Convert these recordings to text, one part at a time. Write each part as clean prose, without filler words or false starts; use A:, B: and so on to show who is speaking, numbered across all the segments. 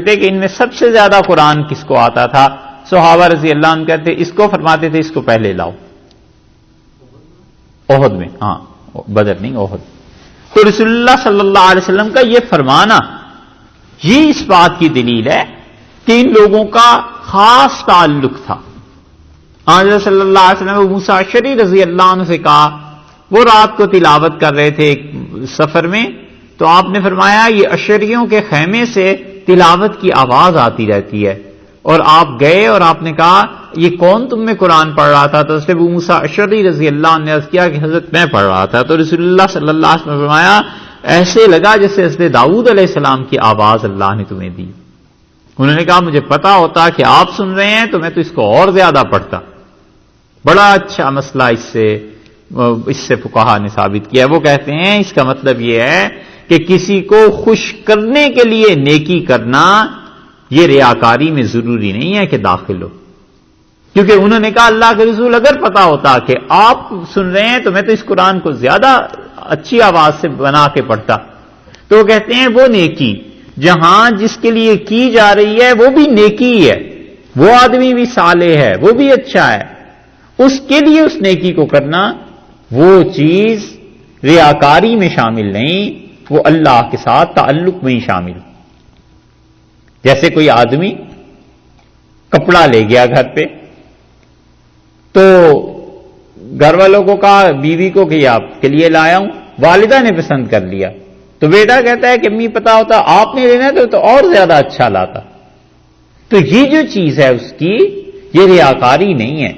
A: تھے کہ ان میں سب سے زیادہ قرآن کس کو آتا تھا؟ صحابہ رضی اللہ عنہ کہتے اس کو، فرماتے تھے اس کو پہلے لاؤ احد میں، ہاں بدر نہیں احد۔ تو رسول اللہ صلی اللہ علیہ وسلم کا یہ فرمانا یہ اس بات کی دلیل ہے کہ ان لوگوں کا خاص تعلق تھا۔ آج صلی اللہ علیہ وسلم ابو موسیٰ اشعری رضی اللہ عنہ سے کہا، وہ رات کو تلاوت کر رہے تھے ایک سفر میں، تو آپ نے فرمایا یہ اشعریوں کے خیمے سے تلاوت کی آواز آتی رہتی ہے، اور آپ گئے اور آپ نے کہا یہ کون تم میں قرآن پڑھ رہا تھا؟ تو اس نے ابو موسیٰ اشعری رضی اللہ عنہ نے عرض کیا کہ حضرت میں پڑھ رہا تھا۔ تو رسول اللہ صلی اللہ علیہ وسلم نے فرمایا ایسے لگا جیسے حضرت داؤد علیہ السلام کی آواز اللہ نے تمہیں دی۔ انہوں نے کہا مجھے پتا ہوتا کہ آپ سن رہے ہیں تو میں تو اس کو اور زیادہ پڑھتا۔ بڑا اچھا مسئلہ اس سے فقہا نے ثابت کیا۔ وہ کہتے ہیں اس کا مطلب یہ ہے کہ کسی کو خوش کرنے کے لیے نیکی کرنا یہ ریاکاری میں ضروری نہیں ہے کہ داخل ہو، کیونکہ انہوں نے کہا اللہ کے رسول اگر پتا ہوتا کہ آپ سن رہے ہیں تو میں تو اس قرآن کو زیادہ اچھی آواز سے بنا کے پڑھتا۔ تو وہ کہتے ہیں وہ نیکی جہاں جس کے لیے کی جا رہی ہے وہ بھی نیکی ہے، وہ آدمی بھی صالح ہے، وہ بھی اچھا ہے، اس کے لیے اس نیکی کو کرنا وہ چیز ریاکاری میں شامل نہیں، وہ اللہ کے ساتھ تعلق میں ہی شامل۔ جیسے کوئی آدمی کپڑا لے گیا گھر پہ، تو گھر والوں کو کہا بیوی کو کہ آپ کے لیے لایا ہوں، والدہ نے پسند کر لیا، تو بیٹا کہتا ہے کہ امی پتا ہوتا آپ نے لینا تو اور زیادہ اچھا لاتا۔ تو یہ جو چیز ہے اس کی یہ ریاکاری نہیں ہے۔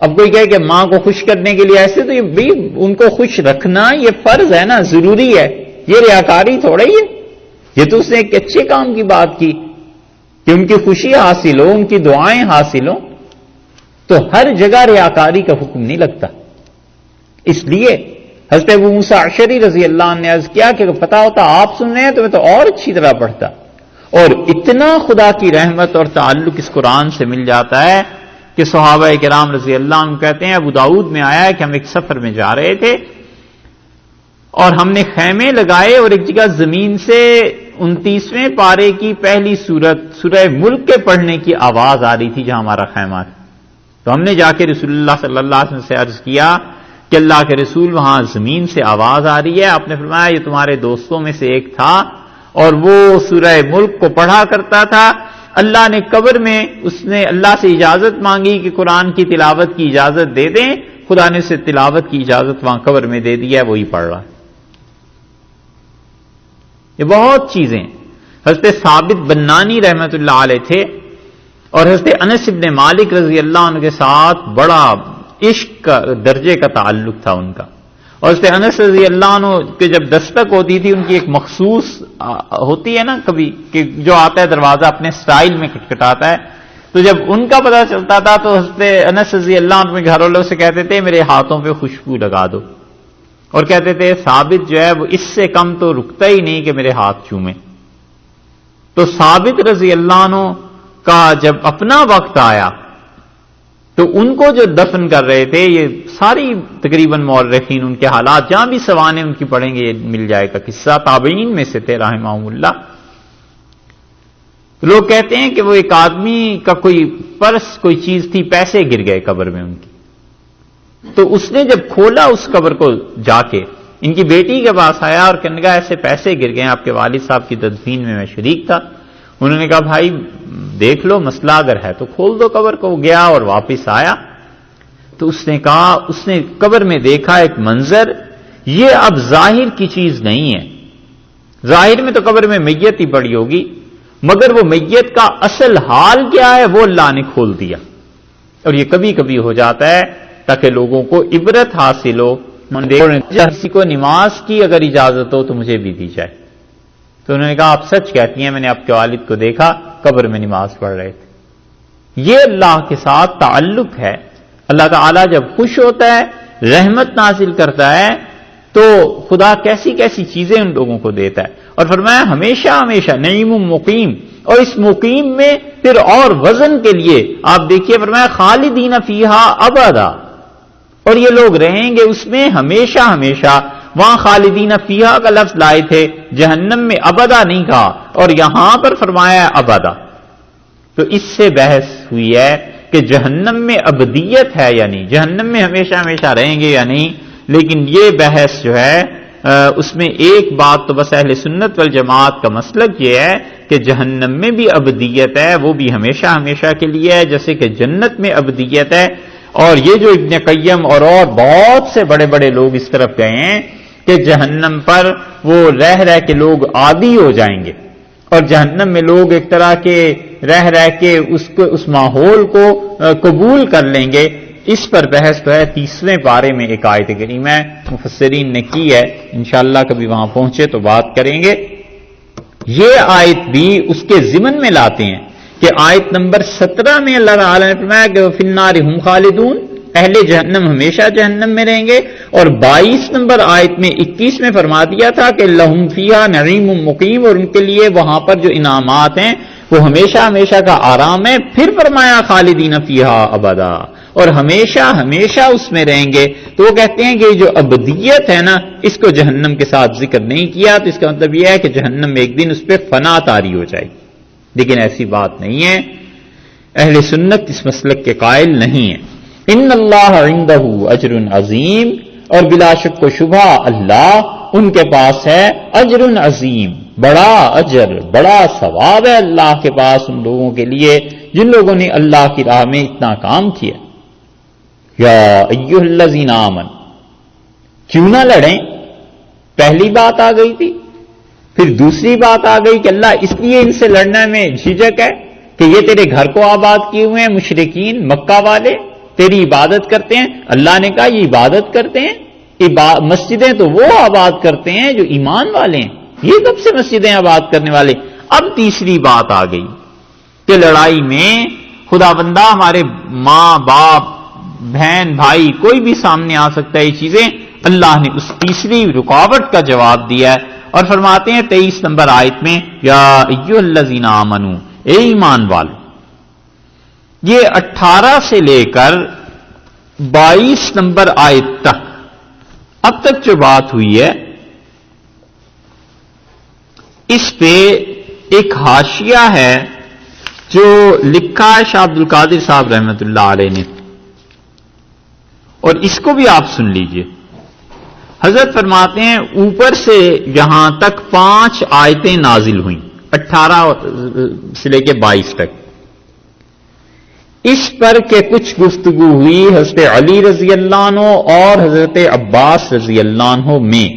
A: اب کوئی کہے کہ ماں کو خوش کرنے کے لیے ایسے، تو یہ بھی ان کو خوش رکھنا یہ فرض ہے نا، ضروری ہے، یہ ریاکاری تھوڑا ہی ہے۔ یہ تو اس نے ایک اچھے کام کی بات کی کہ ان کی خوشی حاصل ہو، ان کی دعائیں حاصل ہوں، تو ہر جگہ ریاکاری کا حکم نہیں لگتا۔ اس لیے حضرت ابو موسیٰ اشعری رضی اللہ عنہ نے عرض کیا کہ پتا ہوتا آپ سن رہے ہیں تو میں تو اور اچھی طرح پڑھتا۔ اور اتنا خدا کی رحمت اور تعلق اس قرآن سے مل جاتا ہے کہ صحابہ کرام رضی اللہ عنہ کہتے ہیں ابو داؤد میں آیا ہے کہ ہم ایک سفر میں جا رہے تھے اور ہم نے خیمے لگائے، اور ایک جگہ زمین سے 29ویں پارے کی پہلی سورت سورہ ملک کے پڑھنے کی آواز آ رہی تھی جہاں ہمارا خیمہ تھا۔ تو ہم نے جا کے رسول اللہ صلی اللہ علیہ وسلم سے عرض کیا کہ اللہ کے رسول وہاں زمین سے آواز آ رہی ہے۔ آپ نے فرمایا یہ تمہارے دوستوں میں سے ایک تھا اور وہ سورہ ملک کو پڑھا کرتا تھا، اللہ نے قبر میں اس نے اللہ سے اجازت مانگی کہ قرآن کی تلاوت کی اجازت دے دیں، خدا نے اسے تلاوت کی اجازت وہاں قبر میں دے دی ہے، وہی پڑھ رہا ہے۔ یہ بہت چیزیں حضرت ثابت بنانی رحمت اللہ علیہ تھے، اور حضرت انس ابن مالک رضی اللہ عنہ کے ساتھ بڑا عشق کا درجے کا تعلق تھا ان کا۔ اور حضرت انس رضی اللہ عنہ کہ جب دستک ہوتی تھی ان کی ایک مخصوص ہوتی ہے نا کبھی کہ جو آتا ہے دروازہ اپنے سٹائل میں کھٹکھٹاتا ہے، تو جب ان کا پتہ چلتا تھا تو حضرت انس رضی اللہ عنہ اپنے گھر والوں سے کہتے تھے میرے ہاتھوں پہ خوشبو لگا دو، اور کہتے تھے ثابت جو ہے وہ اس سے کم تو رکتا ہی نہیں کہ میرے ہاتھ چومے۔ تو ثابت رضی اللہ عنہ کا جب اپنا وقت آیا تو ان کو جو دفن کر رہے تھے، یہ ساری تقریباً مورخین ان کے حالات جہاں بھی سوانے ان کی پڑھیں گے یہ مل جائے گا، قصہ تابعین میں سے تھے رحمہم اللہ۔ لوگ کہتے ہیں کہ وہ ایک آدمی کا کوئی پرس کوئی چیز تھی، پیسے گر گئے قبر میں ان کی، تو اس نے جب کھولا اس قبر کو جا کے ان کی بیٹی کے پاس آیا اور کہنے لگا ایسے پیسے گر گئے، آپ کے والد صاحب کی تدفین میں شریک تھا۔ انہوں نے کہا بھائی دیکھ لو مسئلہ اگر ہے تو کھول دو قبر کو۔ گیا اور واپس آیا تو اس نے کہا اس نے قبر میں دیکھا ایک منظر، یہ اب ظاہر کی چیز نہیں ہے، ظاہر میں تو قبر میں میت ہی پڑی ہوگی، مگر وہ میت کا اصل حال کیا ہے وہ اللہ نے کھول دیا۔ اور یہ کبھی کبھی ہو جاتا ہے تاکہ لوگوں کو عبرت حاصل ہو۔ کسی کو نماز کی اگر اجازت ہو تو مجھے بھی دی جائے۔ تو انہوں نے کہا آپ سچ کہتی ہیں، میں نے آپ کے والد کو دیکھا قبر میں نماز پڑھ رہے تھے۔ یہ اللہ کے ساتھ تعلق ہے۔ اللہ تعالیٰ جب خوش ہوتا ہے، رحمت نازل کرتا ہے، تو خدا کیسی کیسی چیزیں ان لوگوں کو دیتا ہے۔ اور فرمایا ہمیشہ ہمیشہ نعیم مقیم، اور اس مقیم میں پھر اور وزن کے لیے آپ دیکھیے فرمایا خالدین فیہا ابدا، اور یہ لوگ رہیں گے اس میں ہمیشہ ہمیشہ۔ وہاں خالدین فیہا کا لفظ لائے تھے، جہنم میں ابدا نہیں کہا، اور یہاں پر فرمایا ابدا. تو اس سے بحث ہوئی ہے کہ جہنم میں ابدیت ہے یا نہیں، جہنم میں ہمیشہ ہمیشہ رہیں گے یا نہیں. لیکن یہ بحث جو ہے اس میں ایک بات تو بس اہل سنت والجماعت کا مسلک یہ ہے کہ جہنم میں بھی ابدیت ہے، وہ بھی ہمیشہ ہمیشہ کے لیے ہے، جیسے کہ جنت میں ابدیت ہے. اور یہ جو ابن قیم اور بہت سے بڑے بڑے لوگ اس طرف گئے ہیں کہ جہنم پر وہ رہ رہ کے لوگ عادی ہو جائیں گے، اور جہنم میں لوگ ایک طرح کے رہ کے اس ماحول کو قبول کر لیں گے. اس پر بحث تو ہے 30ویں پارے میں ایک آیت کریمہ ہے، مفسرین نے کی ہے، انشاءاللہ کبھی وہاں پہنچے تو بات کریں گے. یہ آیت بھی اس کے ضمن میں لاتے ہیں کہ آیت نمبر 17 میں اللہ تعالی نے فرمایا کہ فی النار ہم خالدون، اہل جہنم ہمیشہ جہنم میں رہیں گے. اور 22 نمبر آیت میں 21 میں فرما دیا تھا کہ لہم فیہا نعیم مقیم، اور ان کے لیے وہاں پر جو انعامات ہیں وہ ہمیشہ ہمیشہ کا آرام ہے. پھر فرمایا خالدین فیہا ابدا، اور ہمیشہ ہمیشہ اس میں رہیں گے. تو وہ کہتے ہیں کہ جو ابدیت ہے نا، اس کو جہنم کے ساتھ ذکر نہیں کیا، تو اس کا مطلب یہ ہے کہ جہنم میں ایک دن اس پہ فنا طاری ہو جائے گی. لیکن ایسی بات نہیں ہے، اہل سنت اس مسلک کے قائل نہیں ہے. ان اللہ عندہ اجر عظیم، اور بلا شک و شبہ اللہ ان کے پاس ہے اجر عظیم، بڑا اجر، بڑا ثواب ہے اللہ کے پاس ان لوگوں کے لیے جن لوگوں نے اللہ کی راہ میں اتنا کام کیا. یا ایھا الذین آمنوا، کیوں نہ لڑیں؟ پہلی بات آ گئی تھی، پھر دوسری بات آ گئی کہ اللہ اس لیے ان سے لڑنے میں جھجک ہے کہ یہ تیرے گھر کو آباد کیے ہوئے ہیں، مشرکین مکہ والے تیری عبادت کرتے ہیں. اللہ نے کہا یہ عبادت کرتے ہیں، مسجدیں تو وہ آباد کرتے ہیں جو ایمان والے ہیں، یہ کب سے مسجدیں آباد کرنے والے؟ اب تیسری بات آ گئی کہ لڑائی میں خدا بندہ ہمارے ماں باپ بہن بھائی کوئی بھی سامنے آ سکتا ہے. یہ چیزیں اللہ نے اس تیسری رکاوٹ کا جواب دیا ہے، اور فرماتے ہیں 23 نمبر آیت میں یا ایھا الذین آمنو، اے ایمان والو. یہ 18 سے لے کر 22 نمبر آیت تک اب تک جو بات ہوئی ہے، اس پہ ایک حاشیہ ہے جو لکھا ہے شاہ عبد القادر صاحب رحمۃ اللہ علیہ نے، اور اس کو بھی آپ سن لیجئے. حضرت فرماتے ہیں اوپر سے یہاں تک 5 آیتیں نازل ہوئیں، 18 سے لے کے 22 تک. اس پر کہ کچھ گفتگو ہوئی حضرت علی رضی اللہ عنہ اور حضرت عباس رضی اللہ عنہ میں.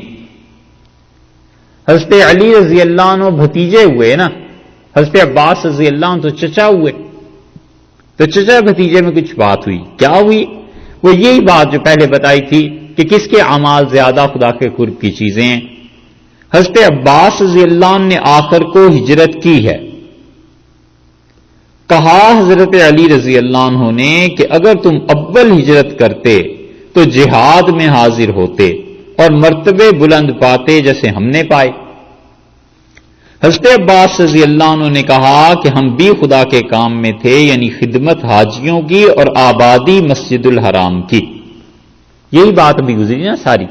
A: حضرت علی رضی اللہ عنہ بھتیجے ہوئے نا، حضرت عباس رضی اللہ عنہ تو چچا ہوئے. تو چچا بھتیجے میں کچھ بات ہوئی. کیا ہوئی؟ وہ یہی بات جو پہلے بتائی تھی کہ کس کے اعمال زیادہ خدا کے قرب کی چیزیں ہیں. حضرت عباس رضی اللہ عنہ نے آخر کو ہجرت کی ہے. کہا حضرت علی رضی اللہ عنہ نے کہ اگر تم اول ہجرت کرتے تو جہاد میں حاضر ہوتے اور مرتبے بلند پاتے جیسے ہم نے پائے. حضرت عباس رضی اللہ عنہ نے کہا کہ ہم بھی خدا کے کام میں تھے، یعنی خدمت حاجیوں کی اور آبادی مسجد الحرام کی. یہی بات ابھی گزری نا ساری.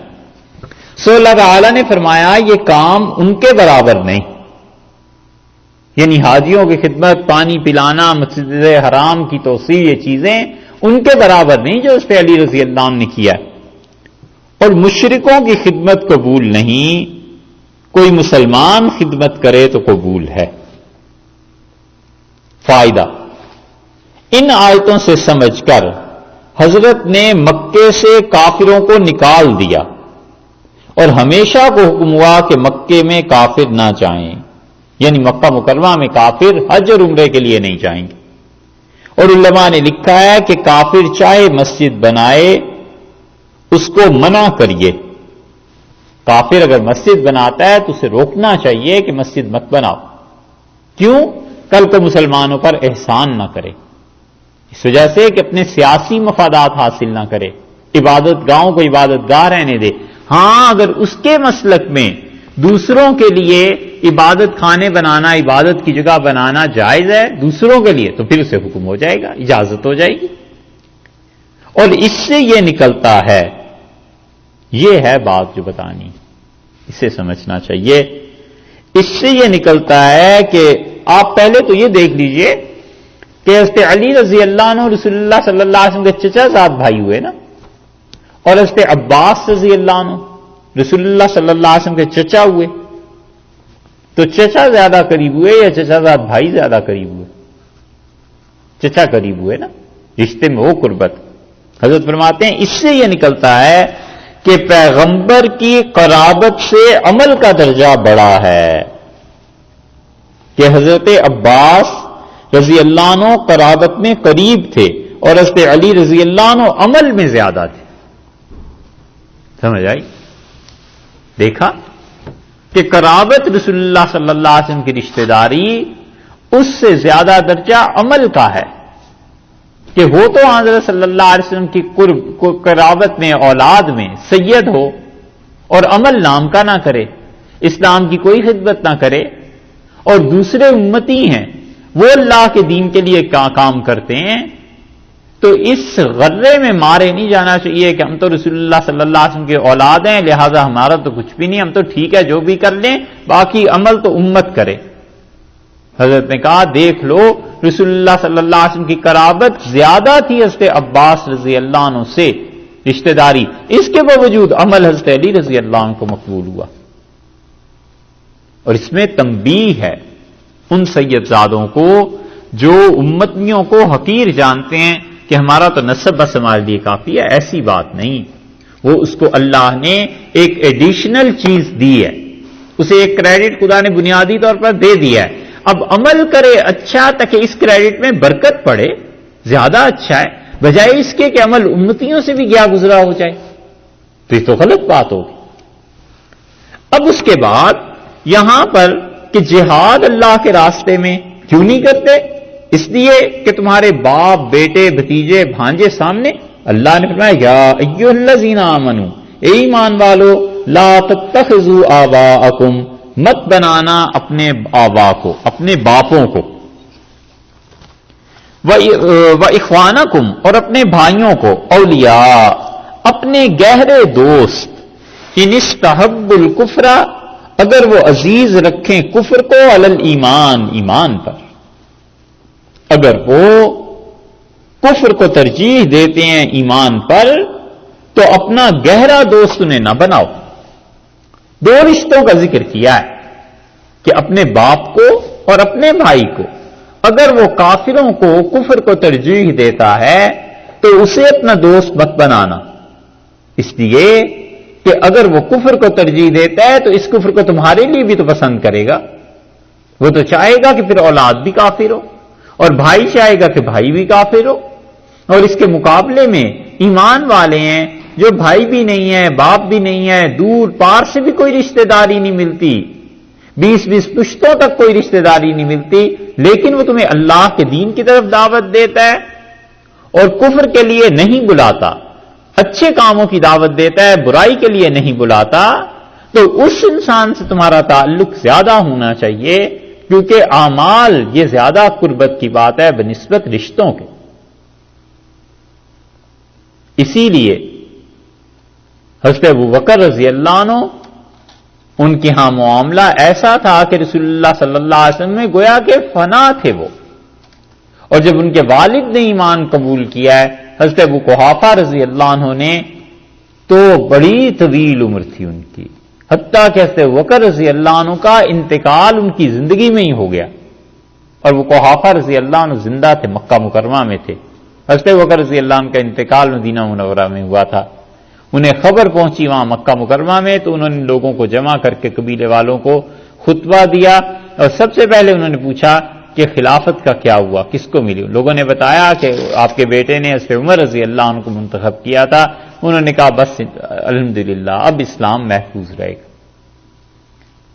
A: سو اللہ تعالی نے فرمایا یہ کام ان کے برابر نہیں، یعنی حاجیوں کی خدمت، پانی پلانا، مسجد حرام کی توسیع، یہ چیزیں ان کے برابر نہیں جو حضرت علی رضی اللہ عنہ نے کیا. اور مشرکوں کی خدمت قبول نہیں، کوئی مسلمان خدمت کرے تو قبول ہے. فائدہ ان آیتوں سے سمجھ کر حضرت نے مکے سے کافروں کو نکال دیا، اور ہمیشہ کو حکم ہوا کہ مکے میں کافر نہ جائیں، یعنی مکہ مکرمہ میں کافر حج اور عمرے کے لیے نہیں جائیں گے. اور علماء نے لکھا ہے کہ کافر چاہے مسجد بنائے اس کو منع کریے. کافر اگر مسجد بناتا ہے تو اسے روکنا چاہیے کہ مسجد مت بناؤ. کیوں؟ کل کو مسلمانوں پر احسان نہ کرے، اس وجہ سے کہ اپنے سیاسی مفادات حاصل نہ کرے، عبادت گاہوں کو عبادت گاہ رہنے دے. ہاں اگر اس کے مسلک میں دوسروں کے لیے عبادت خانے بنانا، عبادت کی جگہ بنانا جائز ہے دوسروں کے لیے، تو پھر اسے حکم ہو جائے گا، اجازت ہو جائے گی. اور اس سے یہ نکلتا ہے، یہ ہے بات جو بتانی. اسے سمجھنا چاہیے. اس سے یہ نکلتا ہے کہ آپ پہلے تو یہ دیکھ لیجئے کہ حضرت علی رضی اللہ عنہ رسول اللہ صلی اللہ علیہ وسلم کے چچا زاد بھائی ہوئے نا، اور حضرت عباس رضی اللہ عنہ رسول اللہ صلی اللہ علیہ وسلم کے چچا ہوئے. تو چچا زیادہ قریب ہوئے یا چچا زاد بھائی زیادہ قریب ہوئے؟ چچا قریب ہوئے نا، رشتے میں وہ قربت. حضرت فرماتے ہیں اس سے یہ نکلتا ہے کہ پیغمبر کی قرابت سے عمل کا درجہ بڑا ہے، کہ حضرت عباس رضی اللہ عنہ قرابت میں قریب تھے اور حضرت علی رضی اللہ عنہ عمل میں زیادہ تھے. سمجھ آئی؟ دیکھا کہ قرابت رسول اللہ صلی اللہ علیہ وسلم کی رشتہ داری اس سے زیادہ درجہ عمل کا ہے، کہ ہو تو حضرت صلی اللہ علیہ وسلم کی قرابت میں اولاد میں سید ہو اور عمل نام کا نہ کرے، اسلام کی کوئی خدمت نہ کرے، اور دوسرے امتی ہیں وہ اللہ کے دین کے لیے کام کرتے ہیں، تو اس غرے میں مارے نہیں جانا چاہیے کہ ہم تو رسول اللہ صلی اللہ علیہ وسلم کے اولاد ہیں لہذا ہمارا تو کچھ بھی نہیں، ہم تو ٹھیک ہے جو بھی کر لیں، باقی عمل تو امت کرے. حضرت نے کہا دیکھ لو رسول اللہ صلی اللہ علیہ وسلم کی قرابت زیادہ تھی حضرت عباس رضی اللہ عنہ سے رشتہ داری، اس کے باوجود عمل حضرت علی رضی اللہ عنہ کو مقبول ہوا. اور اس میں تنبیہ ہے ان سیدزادوں کو جو امتیوں کو حقیر جانتے ہیں کہ ہمارا تو نسب بس ہمارے لیے کافی ہے. ایسی بات نہیں، وہ اس کو اللہ نے ایک ایڈیشنل چیز دی ہے، اسے ایک کریڈٹ خدا نے بنیادی طور پر دے دیا ہے. اب عمل کرے اچھا تاکہ اس کریڈٹ میں برکت پڑے، زیادہ اچھا ہے، بجائے اس کے کہ عمل امتیوں سے بھی گیا گزرا ہو جائے، تو یہ تو غلط بات ہوگی. اب اس کے بعد یہاں پر کہ جہاد اللہ کے راستے میں کیوں نہیں کرتے؟ اس لیے کہ تمہارے باپ بیٹے بھتیجے بھانجے سامنے. اللہ نے فرمایا یا ایھا الذین آمنوا، اے ایمان والو، لا تتخذوا آباءکم، مت بنانا اپنے آبا کو، اپنے باپوں کو، وَإِخْوَانَكُمْ، اور اپنے بھائیوں کو، اولیاء، اپنے گہرے دوست، اِنِ اسْتَحَبُّوا الْكُفْرَ، اگر وہ عزیز رکھیں کفر کو علی الایمان، ایمان پر، اگر وہ کفر کو ترجیح دیتے ہیں ایمان پر تو اپنا گہرا دوست انہیں نہ بناؤ. دو رشتوں کا ذکر کیا ہے کہ اپنے باپ کو اور اپنے بھائی کو، اگر وہ کافروں کو کفر کو ترجیح دیتا ہے تو اسے اپنا دوست مت بنانا، اس لیے کہ اگر وہ کفر کو ترجیح دیتا ہے تو اس کفر کو تمہارے لیے بھی تو پسند کرے گا، وہ تو چاہے گا کہ پھر اولاد بھی کافر ہو، اور بھائی چاہے گا کہ بھائی بھی کافر ہو. اور اس کے مقابلے میں ایمان والے ہیں جو بھائی بھی نہیں ہے باپ بھی نہیں ہے، دور پار سے بھی کوئی رشتہ داری نہیں ملتی، 20 پشتوں تک کوئی رشتہ داری نہیں ملتی، لیکن وہ تمہیں اللہ کے دین کی طرف دعوت دیتا ہے اور کفر کے لیے نہیں بلاتا، اچھے کاموں کی دعوت دیتا ہے، برائی کے لیے نہیں بلاتا، تو اس انسان سے تمہارا تعلق زیادہ ہونا چاہیے، کیونکہ اعمال یہ زیادہ قربت کی بات ہے بنسبت رشتوں کے. اسی لیے حضرت ابوبکر رضی اللہ عنہ ان کے ہاں معاملہ ایسا تھا کہ رسول اللہ صلی اللہ علیہ وسلم میں گویا کہ فنا تھے وہ، اور جب ان کے والد نے ایمان قبول کیا ہے حضرت ابو قحافہ رضی اللہ عنہ نے، تو بڑی طویل عمر تھی ان کی، حتیٰ کہ حضرت ابوبکر رضی اللہ عنہ کا انتقال ان کی زندگی میں ہی ہو گیا، اور وہ قحافہ رضی اللہ عنہ زندہ تھے، مکہ مکرمہ میں تھے. حضرت ابوبکر رضی اللہ عنہ کا انتقال مدینہ منورہ میں ہوا تھا. انہیں خبر پہنچی وہاں مکہ مکرمہ میں، تو انہوں نے لوگوں کو جمع کر کے قبیلے والوں کو خطبہ دیا، اور سب سے پہلے انہوں نے پوچھا کہ خلافت کا کیا ہوا، کس کو ملی؟ لوگوں نے بتایا کہ آپ کے بیٹے نے حضرت عمر رضی اللہ عنہ کو منتخب کیا تھا. انہوں نے کہا بس الحمدللہ اب اسلام محفوظ رہے گا.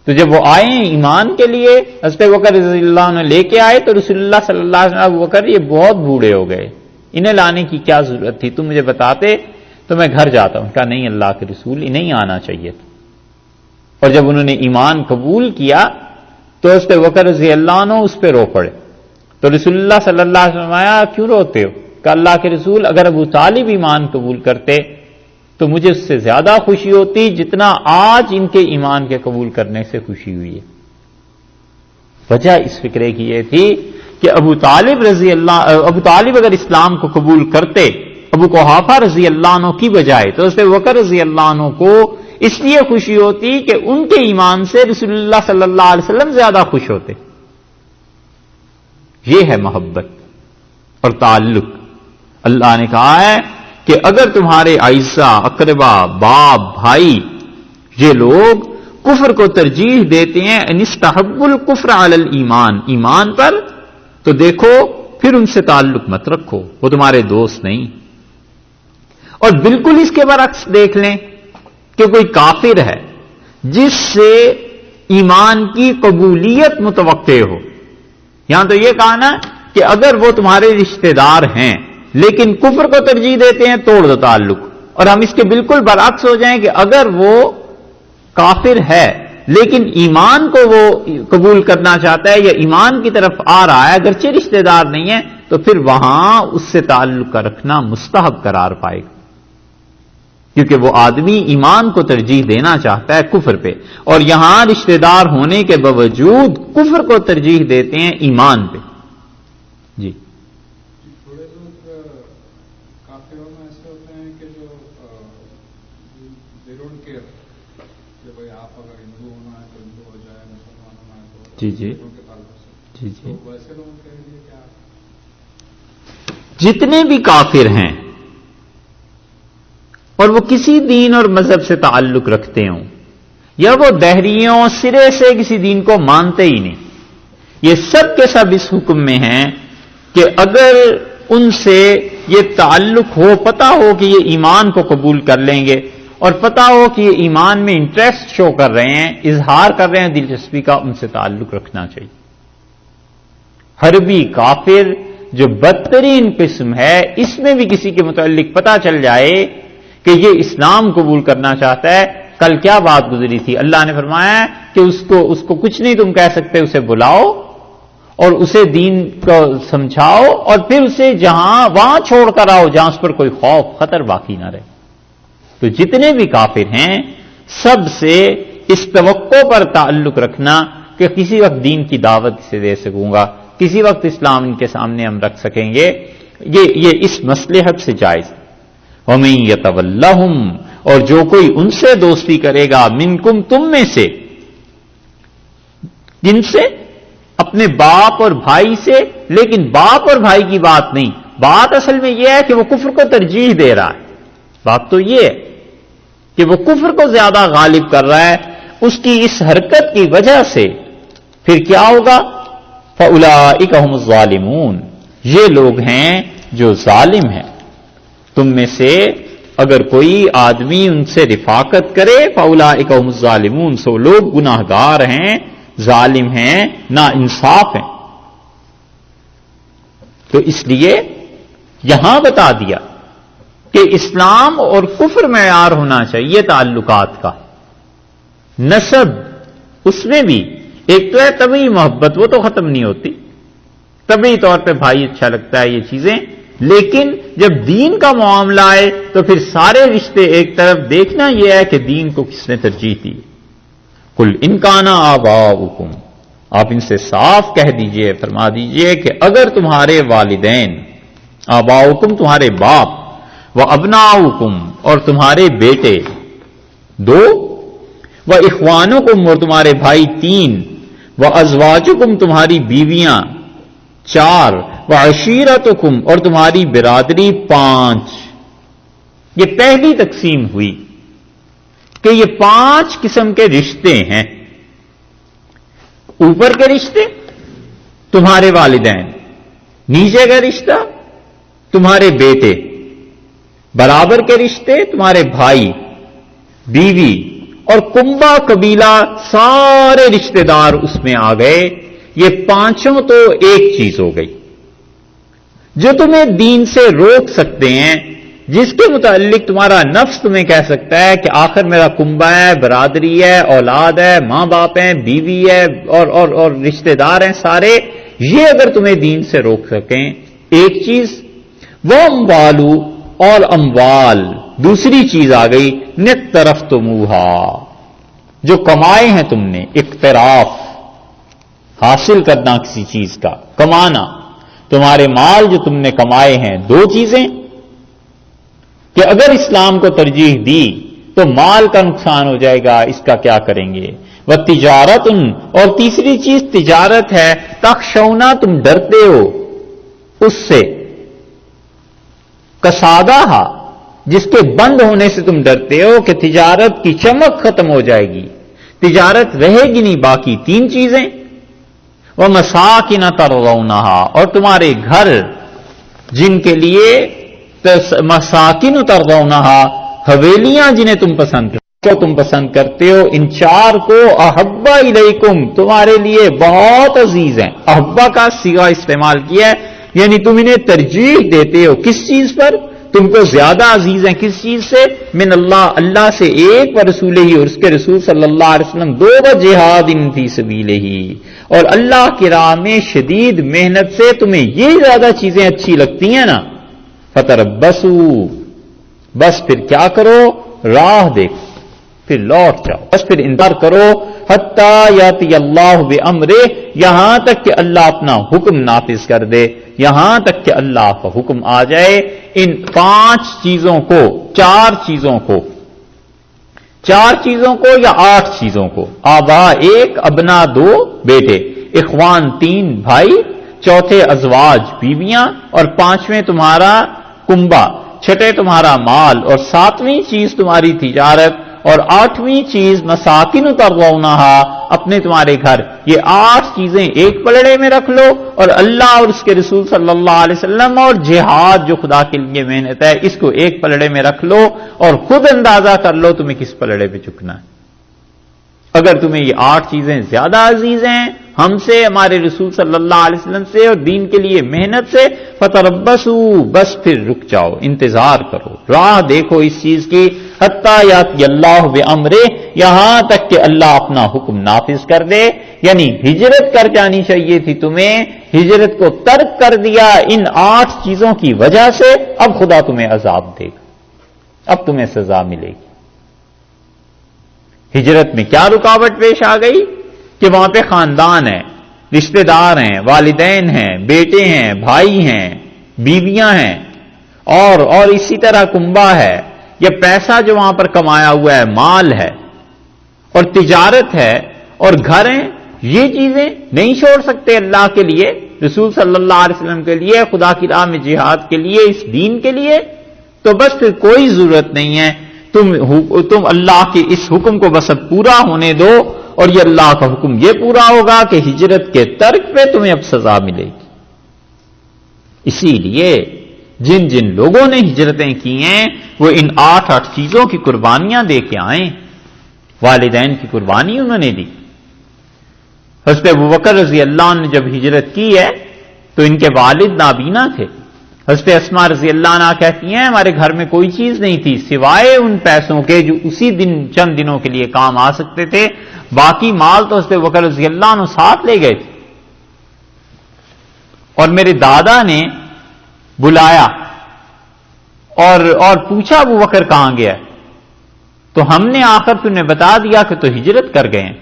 A: تو جب وہ آئے ایمان کے لیے حضرت ابوبکر رضی اللہ عنہ لے کے آئے، تو رسول اللہ صلی اللہ علیہ وسلم ابوبکر یہ بہت بوڑھے ہو گئے، انہیں لانے کی کیا ضرورت تھی، تم مجھے بتاتے تو میں گھر جاتا ہوں. کہا نہیں اللہ کے رسول انہیں آنا چاہیے تھا. اور جب انہوں نے ایمان قبول کیا تو حضرت ابوبکر رضی اللہ عنہ اس پہ رو پڑے. تو رسول اللہ صلی اللہ علیہ وسلم آیا کیوں روتے ہو؟ کہ اللہ کے رسول اگر ابو طالب ایمان قبول کرتے تو مجھے اس سے زیادہ خوشی ہوتی جتنا آج ان کے ایمان کے قبول کرنے سے خوشی ہوئی ہے۔ وجہ اس فکرے کی یہ تھی کہ ابو طالب اگر اسلام کو قبول کرتے ابو قحافہ رضی اللہ عنہ کی بجائے تو حضرت بکر رضی اللہ عنہ کو اس لیے خوشی ہوتی کہ ان کے ایمان سے رسول اللہ صلی اللہ علیہ وسلم زیادہ خوش ہوتے۔ یہ ہے محبت اور تعلق۔ اللہ نے کہا ہے کہ اگر تمہارے اعزاء، اقربا، باپ، بھائی یہ لوگ کفر کو ترجیح دیتے ہیں انستحب الکفر علی الایمان، ایمان پر، تو دیکھو پھر ان سے تعلق مت رکھو، وہ تمہارے دوست نہیں۔ اور بالکل اس کے برعکس دیکھ لیں کہ کوئی کافر ہے جس سے ایمان کی قبولیت متوقع ہو، یہاں تو یہ کہا نا کہ اگر وہ تمہارے رشتہ دار ہیں لیکن کفر کو ترجیح دیتے ہیں توڑ دو تعلق، اور ہم اس کے بالکل برعکس ہو جائیں کہ اگر وہ کافر ہے لیکن ایمان کو وہ قبول کرنا چاہتا ہے یا ایمان کی طرف آ رہا ہے اگرچہ رشتہ دار نہیں ہے، تو پھر وہاں اس سے تعلق کا رکھنا مستحب قرار پائے گا، کیونکہ وہ آدمی ایمان کو ترجیح دینا چاہتا ہے کفر پہ، اور یہاں رشتہ دار ہونے کے باوجود کفر کو ترجیح دیتے ہیں ایمان پہ۔ جی
B: تھوڑے لوگ کافروں میں ایسے ہوتے ہیں کہ جو they don't care کہ بھائی آپ اگر ہندو ہونا ہے تو ہندو ہو جائے، مسلمان ہونا ہے تو
A: جی جی
B: کے تعلق سے،
A: جی جی
B: تو ویسے لوگوں کے لیے کیا؟
A: جتنے بھی کافر ہیں اور وہ کسی دین اور مذہب سے تعلق رکھتے ہوں یا وہ دہریوں سرے سے کسی دین کو مانتے ہی نہیں، یہ سب کے سب اس حکم میں ہیں کہ اگر ان سے یہ تعلق ہو، پتا ہو کہ یہ ایمان کو قبول کر لیں گے اور پتا ہو کہ یہ ایمان میں انٹرسٹ شو کر رہے ہیں، اظہار کر رہے ہیں دلچسپی کا، ان سے تعلق رکھنا چاہیے۔ حربی کافر جو بدترین قسم ہے، اس میں بھی کسی کے متعلق پتا چل جائے کہ یہ اسلام قبول کرنا چاہتا ہے۔ کل کیا بات گزری تھی، اللہ نے فرمایا کہ اس کو کچھ نہیں تم کہہ سکتے، اسے بلاؤ اور اسے دین کو سمجھاؤ اور پھر اسے وہاں چھوڑ کر آؤ جہاں اس پر کوئی خوف خطر باقی نہ رہے۔ تو جتنے بھی کافر ہیں سب سے اس توقع پر تعلق رکھنا کہ کسی وقت دین کی دعوت سے دے سکوں گا، کسی وقت اسلام ان کے سامنے ہم رکھ سکیں گے، یہ اس مصلحت سے جائز ہے۔ وَمَن يَتَوَلَّهُمْ، اور جو کوئی ان سے دوستی کرے گا، منکم تم میں سے، جن سے اپنے باپ اور بھائی سے، لیکن باپ اور بھائی کی بات نہیں، بات اصل میں یہ ہے کہ وہ کفر کو ترجیح دے رہا ہے، بات تو یہ ہے کہ وہ کفر کو زیادہ غالب کر رہا ہے، اس کی اس حرکت کی وجہ سے پھر کیا ہوگا؟ فَأُولَٰئِكَ هُمُ الظَّالِمُونَ، یہ لوگ ہیں جو ظالم ہیں۔ تم میں سے اگر کوئی آدمی ان سے رفاقت کرے فَأُولَٰئِكَ هُمُ الظَّالِمُونَ، سو لوگ گناہ گار ہیں، ظالم ہیں، نا انصاف ہیں۔ تو اس لیے یہاں بتا دیا کہ اسلام اور کفر معیار ہونا چاہیے تعلقات کا۔ نسب اس میں بھی ایک تو ہے طبعی محبت، وہ تو ختم نہیں ہوتی، طبعی طور پہ بھائی اچھا لگتا ہے یہ چیزیں، لیکن جب دین کا معاملہ آئے تو پھر سارے رشتے ایک طرف، دیکھنا یہ ہے کہ دین کو کس نے ترجیح دی۔ قُلْ إِن كَانَ آبَاؤُكُمْ، آپ ان سے صاف کہہ دیجئے، فرما دیجئے کہ اگر تمہارے والدین، آباؤکم تمہارے باپ، وَأَبْنَاؤُكُمْ اور تمہارے بیٹے 2، وَإِخْوَانُكُمْ اور تمہارے بھائی 3، وَأَزْوَاجُكُمْ تمہاری بیویاں 4، وَعَشِيرَتُكُمْ اور تمہاری برادری 5۔ یہ پہلی تقسیم ہوئی کہ یہ 5 قسم کے رشتے ہیں۔ اوپر کے رشتے تمہارے والدین، نیچے کا رشتہ تمہارے بیٹے، برابر کے رشتے تمہارے بھائی، بیوی اور کنبہ قبیلہ، سارے رشتے دار اس میں آ گئے۔ یہ 5 تو ایک چیز ہو گئی جو تمہیں دین سے روک سکتے ہیں، جس کے متعلق تمہارا نفس تمہیں کہہ سکتا ہے کہ آخر میرا کنبہ ہے، برادری ہے، اولاد ہے، ماں باپ ہیں، بیوی ہے اور رشتہ دار ہیں سارے، یہ اگر تمہیں دین سے روک سکیں۔ ایک چیز وہ اموالو، اور اموال، دوسری چیز آ گئی نقترفتموہا، جو کمائے ہیں تم نے، اقتراف حاصل کرنا کسی چیز کا، کمانا، تمہارے مال جو تم نے کمائے ہیں، دو چیزیں کہ اگر اسلام کو ترجیح دی تو مال کا نقصان ہو جائے گا، اس کا کیا کریں گے، وہ تجارت، اور تیسری چیز تجارت ہے، تخشونا، تم ڈرتے ہو اس سے، کسادہ، جس کے بند ہونے سے تم ڈرتے ہو کہ تجارت کی چمک ختم ہو جائے گی، تجارت رہے گی نہیں، باقی تین چیزیں، وہ مساکن ترضونہا، اور تمہارے گھر جن کے لیے مساکن ترضونہا، حویلیاں جنہیں تم پسند کرتے ہو، ان چار کو احب الیکم، تمہارے لیے بہت عزیز ہیں، احبا کا صیغہ استعمال کیا ہے، یعنی تم انہیں ترجیح دیتے ہو کس چیز پر، تم کو زیادہ عزیز ہیں کس چیز سے، من اللہ، اللہ سے ایک، و رسول ہی، اور اس کے رسول صلی اللہ علیہ وسلم، دو، و جہاد فی سبیلہ، اور اللہ کی راہ میں شدید محنت سے تمہیں یہ زیادہ چیزیں اچھی لگتی ہیں نا، فتربصوا، بس پھر کیا کرو، راہ دیکھو، پھر لوٹ جاؤ، بس پھر انتظار کرو، حتیٰ یاتی اللہ بامرہ، یہاں تک کہ اللہ اپنا حکم نافذ کر دے، یہاں تک کہ اللہ کا حکم آ جائے، ان پانچ چیزوں کو، چار چیزوں کو یا 8 چیزوں کو، آبا 1، ابنا 2 بیٹے، اخوان 3 بھائی، چوتھے ازواج بیویاں، اور 5ویں تمہارا کنبا، چھٹے تمہارا مال، اور 7ویں چیز تمہاری تجارت، اور 8ویں چیز مساکن ترضونہا، اپنے تمہارے گھر، یہ 8 چیزیں ایک پلڑے میں رکھ لو، اور اللہ اور اس کے رسول صلی اللہ علیہ وسلم اور جہاد جو خدا کے لیے محنت ہے، اس کو ایک پلڑے میں رکھ لو، اور خود اندازہ کر لو تمہیں کس پلڑے پہ چکنا ہے۔ اگر تمہیں یہ 8 چیزیں زیادہ عزیز ہیں ہم سے، ہمارے رسول صلی اللہ علیہ وسلم سے، اور دین کے لیے محنت سے، فتربصوا، بس پھر رک جاؤ، انتظار کرو، راہ دیکھو اس چیز کی، حتیٰ یاتی اللہ بامرہ، یہاں تک کہ اللہ اپنا حکم نافذ کر دے، یعنی ہجرت کر جانی چاہیے تھی تمہیں، ہجرت کو ترک کر دیا ان 8 چیزوں کی وجہ سے، اب خدا تمہیں عذاب دے گا، اب تمہیں سزا ملے گی۔ ہجرت میں کیا رکاوٹ پیش آ گئی کہ وہاں پہ خاندان ہے، رشتہ دار ہیں، والدین ہیں، بیٹے ہیں، بھائی ہیں، بیویاں ہیں، اور اسی طرح کنبا ہے، یہ پیسہ جو وہاں پر کمایا ہوا ہے، مال ہے، اور تجارت ہے، اور گھر ہیں، یہ چیزیں نہیں چھوڑ سکتے اللہ کے لیے، رسول صلی اللہ علیہ وسلم کے لیے، خدا کی راہ میں جہاد کے لیے، اس دین کے لیے، تو بس پھر کوئی ضرورت نہیں ہے، تم اللہ کے اس حکم کو بس اب پورا ہونے دو، اور یہ اللہ کا حکم یہ پورا ہوگا کہ ہجرت کے ترک پہ تمہیں اب سزا ملے گی۔ اسی لیے جن جن لوگوں نے ہجرتیں کی ہیں وہ ان 8 چیزوں کی قربانیاں دے کے آئیں، والدین کی قربانی انہوں نے دی۔ حضرت ابوبکر رضی اللہ عنہ نے جب ہجرت کی ہے تو ان کے والد نابینا تھے، حضرت اسماء رضی اللہ عنہ کہتی ہیں ہمارے گھر میں کوئی چیز نہیں تھی سوائے ان پیسوں کے جو اسی دن چند دنوں کے لیے کام آ سکتے تھے، باقی مال تو حضرت ابوبکر رضی اللہ عنہ ساتھ لے گئے تھے۔ اور میرے دادا نے بلایا اور پوچھا ابوبکر کہاں گیا، تو ہم نے آخر تمہیں بتا دیا کہ تو ہجرت کر گئے ہیں۔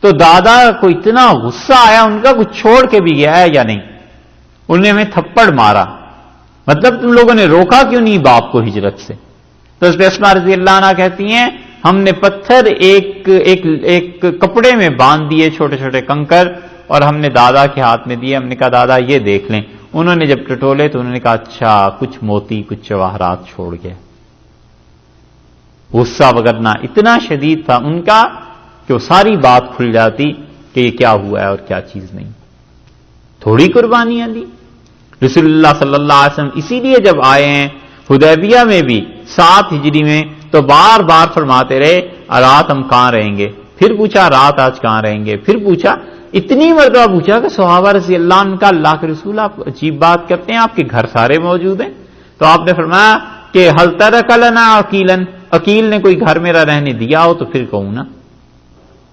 A: تو دادا کو اتنا غصہ آیا ان کا، کچھ چھوڑ کے بھی گیا ہے یا نہیں، انہوں نے ہمیں تھپڑ مارا، مطلب تم لوگوں نے روکا کیوں نہیں باپ کو ہجرت سے؟ تو حضرت اسماء رضی اللہ عنہ کہتی ہیں ہم نے پتھر ایک کپڑے میں باندھ دیے، چھوٹے چھوٹے کنکر، اور ہم نے دادا کے ہاتھ میں دیے، ہم نے کہا دادا یہ دیکھ لیں۔ انہوں نے جب ٹٹولے تو انہوں نے کہا اچھا کچھ موتی کچھ جواہرات چھوڑ گیا۔ غصہ وگرنا اتنا شدید تھا ان کا کہ وہ ساری بات کھل جاتی کہ یہ کیا ہوا ہے اور کیا چیز نہیں۔ تھوڑی قربانیاں دی رسول اللہ صلی اللہ علیہ وسلم، اسی لیے جب آئے ہیں حدیبیہ میں بھی 7 ہجری میں تو بار بار فرماتے رہے رات ہم کہاں رہیں گے، پھر پوچھا رات آج کہاں رہیں گے، پھر پوچھا، اتنی مرتبہ پوچھا کہ صحابہ رضی اللہ عنہ کا اللہ کے رسول آپ عجیب بات کرتے ہیں، آپ کے گھر سارے موجود ہیں؟ تو آپ نے فرمایا کہ حل ترک لنا عقیلاً، عقیل نے کوئی گھر میرا رہنے دیا ہو تو پھر کہوں نا۔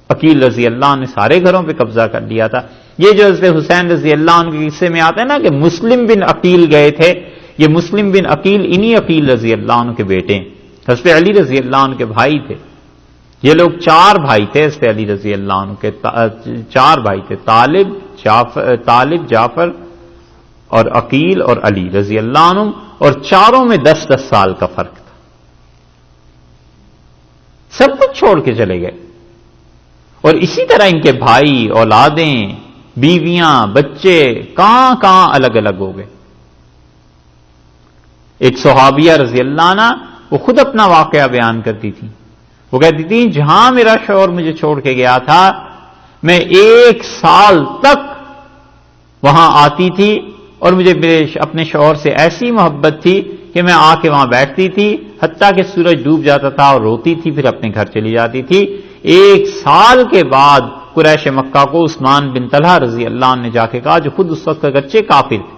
A: عقیل رضی اللہ عنہ نے سارے گھروں پہ قبضہ کر لیا تھا۔ یہ جو حضرت حسین رضی اللہ عنہ کے قصے میں آتا ہے نا کہ مسلم بن عقیل گئے تھے، یہ مسلم بن عقیل انہی عقیل رضی اللہ عنہ کے بیٹے ہیں، حضرت علی رضی اللہ عنہ کے بھائی تھے. یہ لوگ 4 بھائی تھے حضرت علی رضی اللہ عنہ کے، 4 بھائی تھے، طالب، جعفر اور عقیل اور علی رضی اللہ عنہ، اور چاروں میں 10-10 سال کا فرق تھا. سب کچھ چھوڑ کے چلے گئے. اور اسی طرح ان کے بھائی، اولادیں، بیویاں، بچے کہاں الگ الگ ہو گئے. ایک صحابیہ رضی اللہ عنہ وہ خود اپنا واقعہ بیان کرتی تھی. وہ کہتی تھی جہاں میرا شوہر مجھے چھوڑ کے گیا تھا میں 1 سال تک وہاں آتی تھی، اور مجھے اپنے شوہر سے ایسی محبت تھی کہ میں آ کے وہاں بیٹھتی تھی حتیٰ کہ سورج ڈوب جاتا تھا اور روتی تھی، پھر اپنے گھر چلی جاتی تھی. 1 سال کے بعد قریش مکہ کو عثمان بن طلحہ رضی اللہ عنہ نے جا کے کہا، جو خود اس وقت اگرچہ کافر تھے،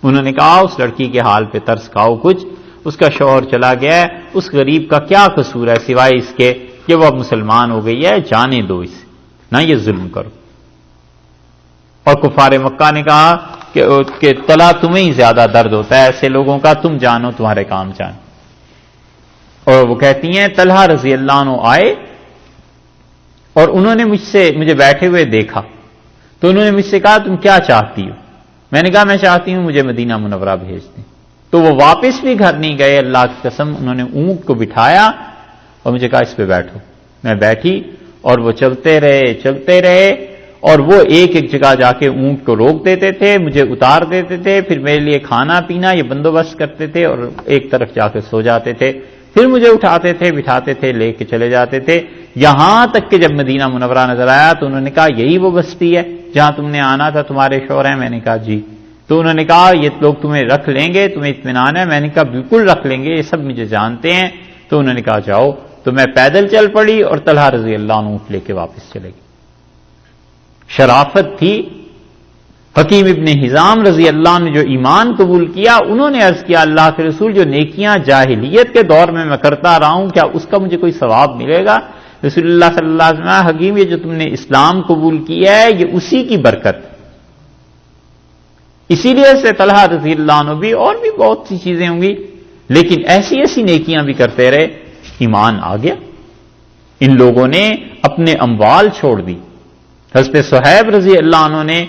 A: انہوں نے کہا اس لڑکی کے حال پہ ترس کھاؤ کچھ، اس کا شوہر چلا گیا ہے، اس غریب کا کیا قصور ہے سوائے اس کے کہ وہ اب مسلمان ہو گئی ہے، جانے دو اسے، نہ یہ ظلم کرو. اور کفار مکہ نے کہا کہ طلحہ تمہیں ہی زیادہ درد ہوتا ہے ایسے لوگوں کا، تم جانو تمہارے کام جان. اور وہ کہتی ہیں طلحہ رضی اللہ عنہ آئے اور انہوں نے مجھے بیٹھے ہوئے دیکھا تو انہوں نے مجھ سے کہا تم کیا چاہتی ہو؟ میں نے کہا میں چاہتی ہوں مجھے مدینہ منورہ بھیج دیں. تو وہ واپس بھی گھر نہیں گئے، اللہ کی قسم انہوں نے اونٹ کو بٹھایا اور مجھے کہا اس پہ بیٹھو. میں بیٹھی اور وہ چلتے رہے اور وہ ایک جگہ جا کے اونٹ کو روک دیتے تھے، مجھے اتار دیتے تھے، پھر میرے لیے کھانا پینا یہ بندوبست کرتے تھے اور ایک طرف جا کے سو جاتے تھے، پھر مجھے اٹھاتے تھے، بٹھاتے تھے، لے کے چلے جاتے تھے. یہاں تک کہ جب مدینہ منورہ نظر آیا تو انہوں نے کہا یہی وہ بستی ہے جہاں تم نے آنا تھا، تمہارے شوہر ہیں؟ میں نے کہا جی. تو انہوں نے کہا یہ لوگ تمہیں رکھ لیں گے، تمہیں اطمینان ہے؟ میں نے کہا بالکل رکھ لیں گے، یہ سب مجھے جانتے ہیں. تو انہوں نے کہا جاؤ. تو میں پیدل چل پڑی اور طلحہ رضی اللہ عنہ اونٹ لے کے واپس چلے گئے. شرافت تھی. حکیم ابن حزام رضی اللہ عنہ نے جو ایمان قبول کیا، انہوں نے عرض کیا اللہ کے رسول جو نیکیاں جاہلیت کے دور میں کرتا رہا ہوں کیا اس کا مجھے کوئی ثواب ملے گا؟ رسول اللہ صلی اللہ علیہ وسلم حکیم یہ جو تم نے اسلام قبول کیا ہے یہ اسی کی برکت. اسی لیے سے طلحہ رضی اللہ عنہ بھی اور بھی بہت سی چیزیں ہوں گی لیکن ایسی نیکیاں بھی کرتے رہے، ایمان آ گیا. ان لوگوں نے اپنے اموال چھوڑ دی. حضرت صہیب رضی اللہ عنہ نے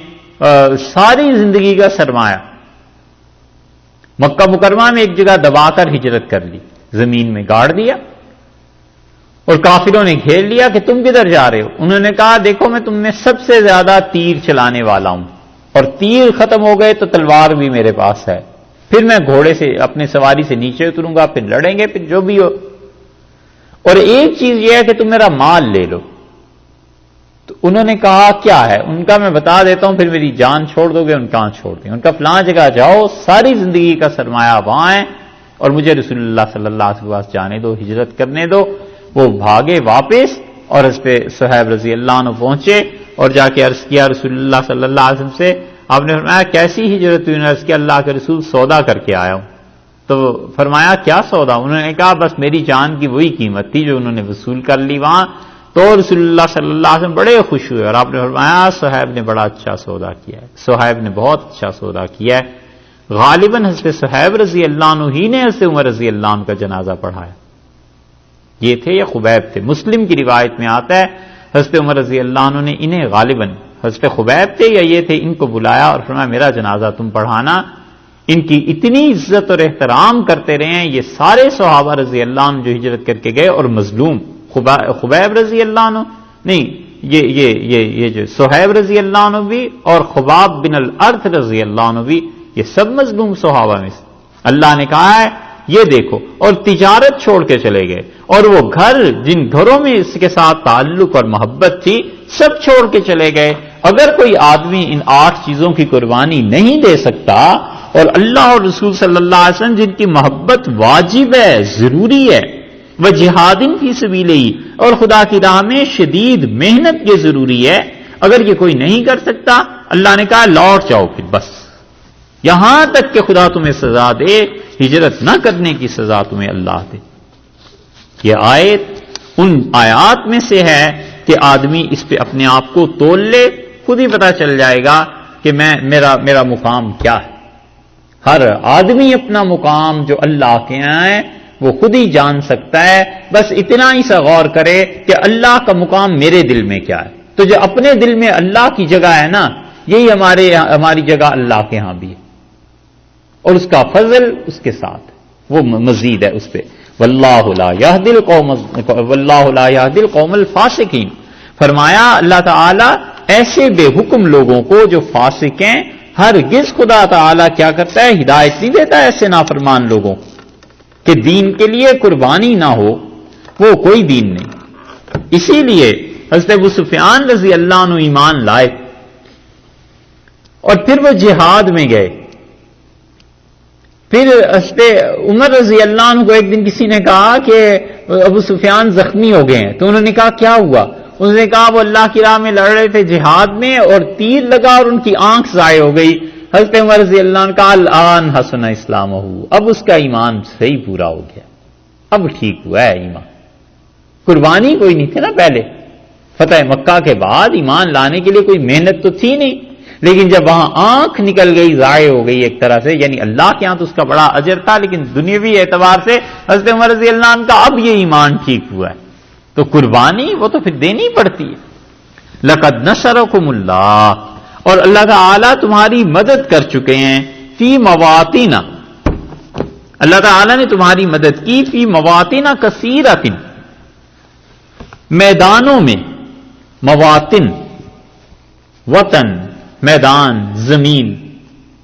A: ساری زندگی کا سرمایہ مکہ مکرمہ میں ایک جگہ دبا کر ہجرت کر لی، زمین میں گاڑ دیا اور کافروں نے گھیر لیا کہ تم کدھر جا رہے ہو؟ انہوں نے کہا دیکھو میں تم میں سب سے زیادہ تیر چلانے والا ہوں اور تیر ختم ہو گئے تو تلوار بھی میرے پاس ہے، پھر میں گھوڑے سے اپنے سواری سے نیچے اتروں گا، پھر لڑیں گے، پھر جو بھی ہو. اور ایک چیز یہ ہے کہ تم میرا مال لے لو. تو انہوں نے کہا کیا ہے؟ ان کا میں بتا دیتا ہوں، پھر میری جان چھوڑ دو گے؟ ان کہاں چھوڑ دیں. ان کا فلاں جگہ جاؤ، ساری زندگی کا سرمایہ وہاں ہے اور مجھے رسول اللہ صلی اللہ علیہ وسلم جانے دو، ہجرت کرنے دو. وہ بھاگے واپس اور اس پہ صہیب رضی اللہ عنہ پہنچے اور جا کے عرض کیا رسول اللہ صلی اللہ علیہ وسلم سے. آپ نے فرمایا کیسی ہجرت ہوئی؟ عرض کیا اللہ کے رسول سودا کر کے آیا ہوں. تو فرمایا کیا سودا؟ انہوں نے کہا بس میری جان کی وہی قیمت تھی جو انہوں نے وصول کر لی وہاں. تو رسول اللہ صلی اللہ علیہ وسلم بڑے خوش ہوئے اور آپ نے فرمایا صہیب نے بڑا اچھا سودا کیا ہے، صہیب نے بہت اچھا سودا کیا ہے. غالباً حضرت صہیب رضی اللہ عنہ ہی نے حضرت عمر رضی اللہ عنہ کا جنازہ پڑھایا. یہ تھے یا خبیب تھے؟ مسلم کی روایت میں آتا ہے حضرت عمر رضی اللہ عنہ نے انہیں غالباً حضرت خبیب تھے یا یہ تھے ان کو بلایا اور فرمایا میرا جنازہ تم پڑھانا. ان کی اتنی عزت اور احترام کرتے رہے ہیں یہ سارے صحابہ رضی اللہ عنہ جو ہجرت کر کے گئے اور مظلوم. خبیب رضی اللہ عنہ نہیں، یہ جو صہیب رضی اللہ عنہ بھی اور خباب بن الارث رضی اللہ عنہ بھی یہ سب مظلوم صحابہ میں سے. اللہ نے کہا ہے یہ دیکھو، اور تجارت چھوڑ کے چلے گئے اور وہ گھر جن گھروں میں اس کے ساتھ تعلق اور محبت تھی سب چھوڑ کے چلے گئے. اگر کوئی آدمی ان 8 چیزوں کی قربانی نہیں دے سکتا اور اللہ اور رسول صلی اللہ علیہ وسلم جن کی محبت واجب ہے، ضروری ہے، وہ جہاد فی سبیل ہی اور خدا کی راہ میں شدید محنت یہ ضروری ہے، اگر یہ کوئی نہیں کر سکتا اللہ نے کہا لوٹ جاؤ پھر بس، یہاں تک کہ خدا تمہیں سزا دے، ہجرت نہ کرنے کی سزا تمہیں اللہ دے. یہ آیت ان آیات میں سے ہے کہ آدمی اس پہ اپنے آپ کو تول لے، خود ہی پتہ چل جائے گا کہ میرا مقام کیا ہے. ہر آدمی اپنا مقام جو اللہ کے یہاں ہے وہ خود ہی جان سکتا ہے، بس اتنا ہی سا غور کرے کہ اللہ کا مقام میرے دل میں کیا ہے۔ تو جو اپنے دل میں اللہ کی جگہ ہے نا، یہی ہماری جگہ اللہ کے ہاں بھی ہے، اور اس کا فضل اس کے ساتھ وہ مزید ہے اس پہ۔ واللہ لا یہدی القوم الفاسقین، فرمایا اللہ تعالی ایسے بے حکم لوگوں کو جو فاسق ہیں ہرگز خدا تعالی کیا کرتا ہے، ہدایت نہیں دیتا ایسے نافرمان لوگوں کہ دین کے لیے قربانی نہ ہو، وہ کوئی دین نہیں۔ اسی لیے حضرت ابو سفیان رضی اللہ عنہ ایمان لائے اور پھر وہ جہاد میں گئے۔ پھر حضرت عمر رضی اللہ عنہ کو ایک دن کسی نے کہا کہ ابو سفیان زخمی ہو گئے ہیں، تو انہوں نے کہا کیا ہوا؟ انہوں نے کہا وہ اللہ کی راہ میں لڑ رہے تھے جہاد میں اور تیر لگا اور ان کی آنکھ ضائع ہو گئی۔ حضرت عمر رضی اللہ عنہ کا الان حسن اسلامہ، اب اس کا ایمان صحیح پورا ہو گیا، اب ٹھیک ہوا ہے ایمان۔ قربانی کوئی نہیں تھی نا پہلے، فتح مکہ کے بعد ایمان لانے کے لیے کوئی محنت تو تھی نہیں، لیکن جب وہاں آنکھ نکل گئی، ضائع ہو گئی ایک طرح سے، یعنی اللہ کے ہاں تو اس کا بڑا اجر تھا، لیکن دنیاوی اعتبار سے حضرت عمر رضی اللہ عنہ کا اب یہ ایمان ٹھیک ہوا ہے، تو قربانی وہ تو پھر دینی پڑتی ہے۔ لقد نصرکم اللہ، اور اللہ تعالی تمہاری مدد کر چکے ہیں، فی مواطن، اللہ تعالی نے تمہاری مدد کی، فی مواطن کثیرۃ، میدانوں میں، مواطن وطن، میدان، زمین،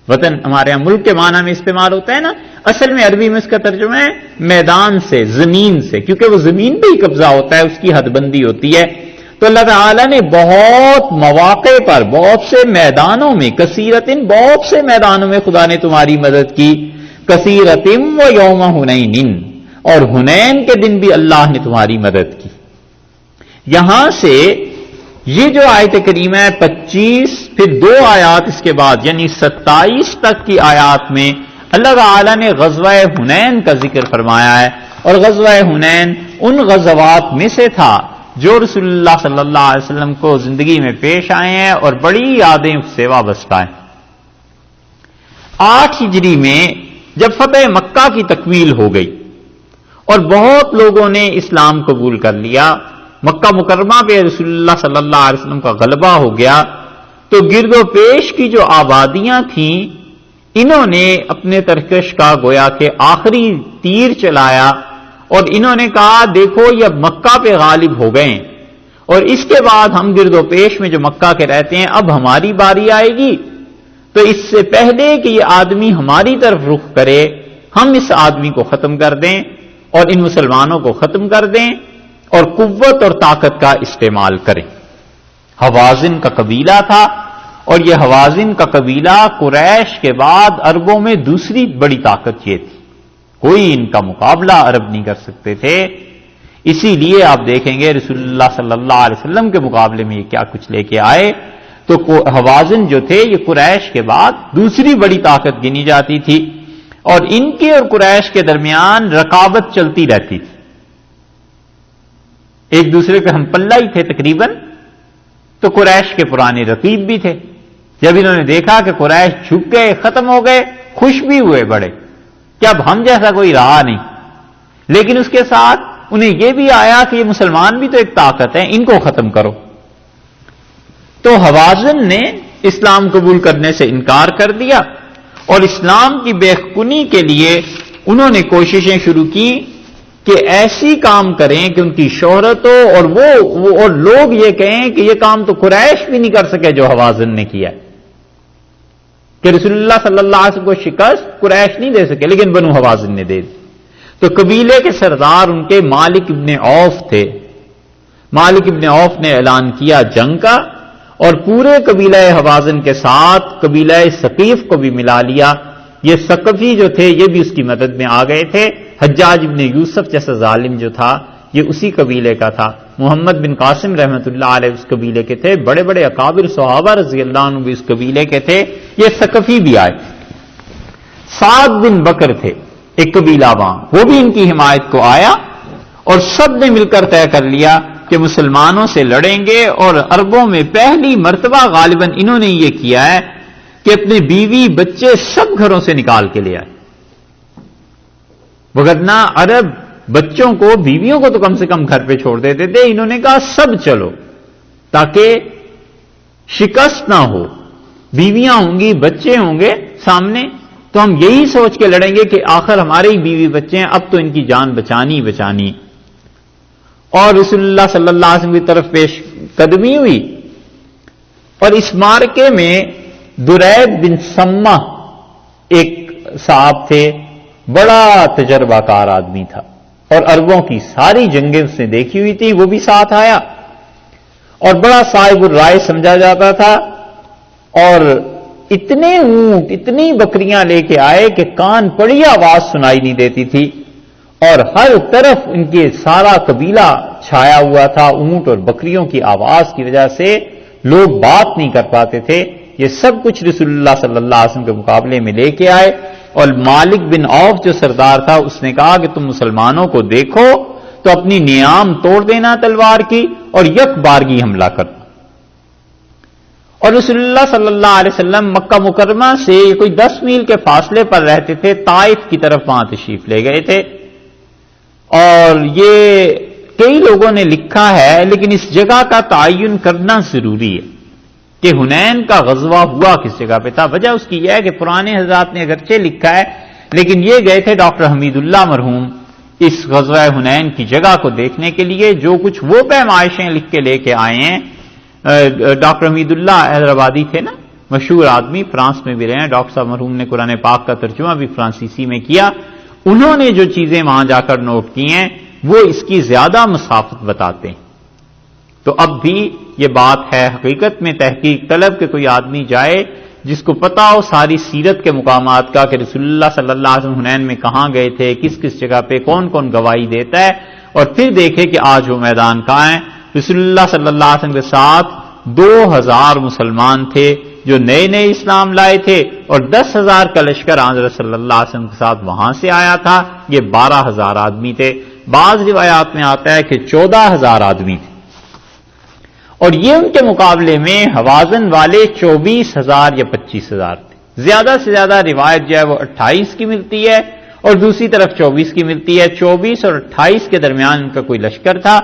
A: وطن ہمارے یہاں ملک کے معنی میں استعمال ہوتا ہے نا، اصل میں عربی میں اس کا ترجمہ ہے میدان سے، زمین سے، کیونکہ وہ زمین پہ ہی قبضہ ہوتا ہے، اس کی حد بندی ہوتی ہے۔ تو اللہ تعالیٰ نے بہت مواقع پر، بہت سے میدانوں میں، کثیرتن، بہت سے میدانوں میں خدا نے تمہاری مدد کی، کثیرتن و یوم حنین، اور حنین کے دن بھی اللہ نے تمہاری مدد کی۔ یہاں سے یہ جو آیت کریمہ ہے 25، پھر 2 آیات اس کے بعد یعنی 27 تک کی آیات میں اللہ تعالیٰ نے غزوہ حنین کا ذکر فرمایا ہے، اور غزوہ حنین ان غزوات میں سے تھا جو رسول اللہ صلی اللہ علیہ وسلم کو زندگی میں پیش آئے ہیں اور بڑی یادیں اس سے وابستہ ہیں۔ 8 ہجری میں جب فتح مکہ کی تکمیل ہو گئی اور بہت لوگوں نے اسلام قبول کر لیا، مکہ مکرمہ پہ رسول اللہ صلی اللہ علیہ وسلم کا غلبہ ہو گیا، تو گرد و پیش کی جو آبادیاں تھیں انہوں نے اپنے ترکش کا گویا کہ آخری تیر چلایا، اور انہوں نے کہا دیکھو یہ اب مکہ پہ غالب ہو گئے، اور اس کے بعد ہم گرد و پیش میں جو مکہ کے رہتے ہیں اب ہماری باری آئے گی، تو اس سے پہلے کہ یہ آدمی ہماری طرف رخ کرے ہم اس آدمی کو ختم کر دیں اور ان مسلمانوں کو ختم کر دیں اور قوت اور طاقت کا استعمال کریں۔ حوازن کا قبیلہ تھا، اور یہ حوازن کا قبیلہ قریش کے بعد عربوں میں دوسری بڑی طاقت یہ تھی، کوئی ان کا مقابلہ عرب نہیں کر سکتے تھے۔ اسی لیے آپ دیکھیں گے رسول اللہ صلی اللہ علیہ وسلم کے مقابلے میں یہ کیا کچھ لے کے آئے، تو حوازن جو تھے یہ قریش کے بعد دوسری بڑی طاقت گنی جاتی تھی، اور ان کے اور قریش کے درمیان رقابت چلتی رہتی تھی، ایک دوسرے پہ ہم پلہ ہی تھے تقریباً۔ تو قریش کے پرانے رقیب بھی تھے، جب انہوں نے دیکھا کہ قریش جھک گئے، ختم ہو گئے، خوش بھی ہوئے بڑے کہ اب ہم جیسا کوئی رہا نہیں، لیکن اس کے ساتھ انہیں یہ بھی آیا کہ یہ مسلمان بھی تو ایک طاقت ہے، ان کو ختم کرو۔ تو حوازن نے اسلام قبول کرنے سے انکار کر دیا، اور اسلام کی بےخونی کے لیے انہوں نے کوششیں شروع کی کہ ایسی کام کریں کہ ان کی شہرت ہو، اور وہ اور لوگ یہ کہیں کہ یہ کام تو قریش بھی نہیں کر سکے جو حوازن نے کیا ہے، کہ رسول اللہ صلی اللہ علیہ وسلم کو شکست قریش نہیں دے سکے لیکن بنو حوازن نے دے دی۔ تو قبیلے کے سردار ان کے مالک ابن عوف تھے، مالک ابن عوف نے اعلان کیا جنگ کا، اور پورے قبیلہ حوازن کے ساتھ قبیلہ ثقیف کو بھی ملا لیا۔ یہ ثقفی جو تھے یہ بھی اس کی مدد میں آ گئے تھے، حجاج ابن یوسف جیسا ظالم جو تھا یہ اسی قبیلے کا تھا، محمد بن قاسم رحمۃ اللہ علیہ اس قبیلے کے تھے، بڑے بڑے اکابر صحابہ رضی اللہ عنہ بھی اس قبیلے کے تھے، یہ ثقفی بھی آئے۔ سعد بن بکر تھے ایک قبیلہ وہاں، وہ بھی ان کی حمایت کو آیا، اور سب نے مل کر طے کر لیا کہ مسلمانوں سے لڑیں گے، اور عربوں میں پہلی مرتبہ غالباً انہوں نے یہ کیا ہے کہ اپنے بیوی بچے سب گھروں سے نکال کے لے آئے، وگرنہ عرب بچوں کو، بیویوں کو تو کم سے کم گھر پہ چھوڑ دیتے تھے، انہوں نے کہا سب چلو تاکہ شکست نہ ہو، بیویاں ہوں گی، بچے ہوں گے سامنے، تو ہم یہی سوچ کے لڑیں گے کہ آخر ہمارے ہی بیوی بچے ہیں، اب تو ان کی جان بچانی۔ اور رسول اللہ صلی اللہ علیہ وسلم کی طرف پیش قدمی ہوئی، اور اس معرکے میں دریب بن سمہ ایک صاحب تھے، بڑا تجربہ کار آدمی تھا، اور عربوں کی ساری جنگیں اس نے دیکھی ہوئی تھی، وہ بھی ساتھ آیا، اور بڑا صاحب الرائے سمجھا جاتا تھا، اور اتنے اونٹ، اتنی بکریاں لے کے آئے کہ کان پڑی آواز سنائی نہیں دیتی تھی، اور ہر طرف ان کے سارا قبیلہ چھایا ہوا تھا، اونٹ اور بکریوں کی آواز کی وجہ سے لوگ بات نہیں کر پاتے تھے۔ یہ سب کچھ رسول اللہ صلی اللہ علیہ وسلم کے مقابلے میں لے کے آئے، اور مالک بن عوف جو سردار تھا اس نے کہا کہ تم مسلمانوں کو دیکھو تو اپنی نیام توڑ دینا تلوار کی اور یک بارگی حملہ کرنا۔ اور رسول اللہ صلی اللہ علیہ وسلم مکہ مکرمہ سے کوئی 10 میل کے فاصلے پر رہتے تھے، طائف کی طرف وہاں تشریف لے گئے تھے، اور یہ کئی لوگوں نے لکھا ہے، لیکن اس جگہ کا تعین کرنا ضروری ہے کہ حنین کا غزوہ ہوا کس جگہ پہ تھا۔ وجہ اس کی یہ ہے کہ پرانے حضرات نے اگرچہ لکھا ہے، لیکن یہ گئے تھے ڈاکٹر حمید اللہ مرحوم اس غزوہ حنین کی جگہ کو دیکھنے کے لیے، جو کچھ وہ پیمائشیں لکھ کے لے کے آئے ہیں۔ ڈاکٹر حمید اللہ حیدرآبادی تھے نا، مشہور آدمی، فرانس میں بھی رہے ہیں، ڈاکٹر صاحب مرحوم نے قرآن پاک کا ترجمہ بھی فرانسیسی میں کیا، انہوں نے جو چیزیں وہاں جا کر نوٹ کی ہیں وہ اس کی زیادہ مسافت بتاتے ہیں۔ تو اب بھی یہ بات ہے حقیقت میں تحقیق طلب کہ کوئی آدمی جائے جس کو پتا ہو ساری سیرت کے مقامات کا، کہ رسول اللہ صلی اللہ علیہ وسلم حنین میں کہاں گئے تھے، کس کس جگہ پہ کون کون گواہی دیتا ہے، اور پھر دیکھے کہ آج وہ میدان کہاں ہے۔ رسول اللہ صلی اللہ علیہ وسلم کے ساتھ 2000 مسلمان تھے جو نئے نئے اسلام لائے تھے، اور 10,000 کا لشکر حضرت صلی اللہ علیہ وسلم کے ساتھ وہاں سے آیا تھا، یہ 12,000 آدمی تھے۔ بعض روایات میں آتا ہے کہ 14,000 آدمی تھے، اور یہ ان کے مقابلے میں حوازن والے 24,000 یا 25,000 تھے۔ زیادہ سے زیادہ روایت جو ہے وہ 28 کی ملتی ہے، اور دوسری طرف 24 کی ملتی ہے۔ 24 اور 28 کے درمیان ان کا کوئی لشکر تھا،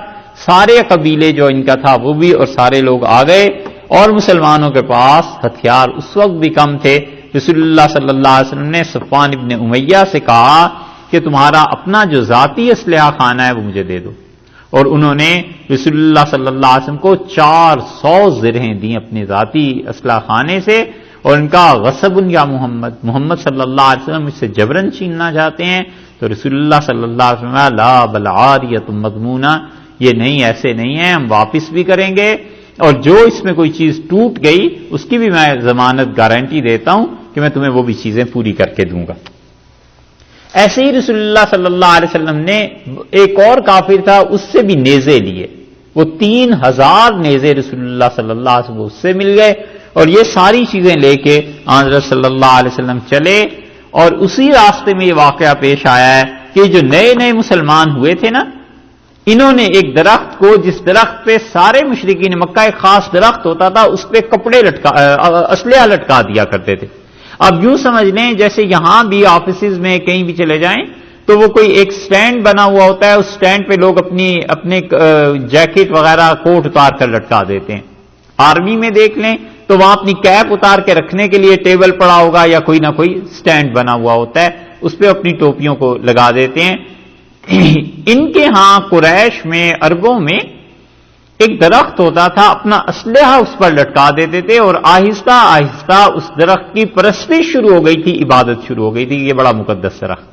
A: سارے قبیلے جو ان کا تھا وہ بھی، اور سارے لوگ آ گئے، اور مسلمانوں کے پاس ہتھیار اس وقت بھی کم تھے۔ رسول اللہ صلی اللہ علیہ وسلم نے صفوان ابن امیہ سے کہا کہ تمہارا اپنا جو ذاتی اسلحہ خانہ ہے وہ مجھے دے دو، اور انہوں نے رسول اللہ صلی اللہ علیہ وسلم کو 400 زرہیں دیں اپنے ذاتی اسلحہ خانے سے، اور ان کا غصب یا محمد صلی اللہ علیہ وسلم اس سے جبرن چھیننا چاہتے ہیں، تو رسول اللہ صلی اللہ علیہ وسلم لا بل عاریۃ مضمونہ، یہ نہیں، ایسے نہیں ہے، ہم واپس بھی کریں گے، اور جو اس میں کوئی چیز ٹوٹ گئی اس کی بھی میں ضمانت گارنٹی دیتا ہوں کہ میں تمہیں وہ بھی چیزیں پوری کر کے دوں گا۔ ایسے ہی رسول اللہ صلی اللہ علیہ وسلم نے ایک اور کافر تھا، اس سے بھی نیزے لیے، وہ 3000 نیزے رسول اللہ صلی اللہ علیہ وسلم اس سے مل گئے، اور یہ ساری چیزیں لے کے حضرت صلی اللہ علیہ وسلم چلے، اور اسی راستے میں یہ واقعہ پیش آیا ہے کہ جو نئے نئے مسلمان ہوئے تھے نا، انہوں نے ایک درخت کو، جس درخت پہ سارے مشرکین مکہ ایک خاص درخت ہوتا تھا، اس پہ کپڑے اسلحہ لٹکا دیا کرتے تھے۔ اب یوں سمجھ لیں جیسے یہاں بھی آفیسز میں کہیں بھی چلے جائیں تو وہ کوئی ایک سٹینڈ بنا ہوا ہوتا ہے، اس سٹینڈ پہ لوگ اپنے جیکٹ وغیرہ کوٹ اتار کر لٹکا دیتے ہیں۔ آرمی میں دیکھ لیں تو وہاں اپنی کیپ اتار کے رکھنے کے لیے ٹیبل پڑا ہوگا یا کوئی نہ کوئی سٹینڈ بنا ہوا ہوتا ہے، اس پہ اپنی ٹوپیوں کو لگا دیتے ہیں۔ ان کے ہاں قریش میں، عربوں میں ایک درخت ہوتا تھا، اپنا اسلحہ اس پر لٹکا دیتے تھے، اور آہستہ آہستہ اس درخت کی پرستش شروع ہو گئی تھی، عبادت شروع ہو گئی تھی، یہ بڑا مقدس درخت۔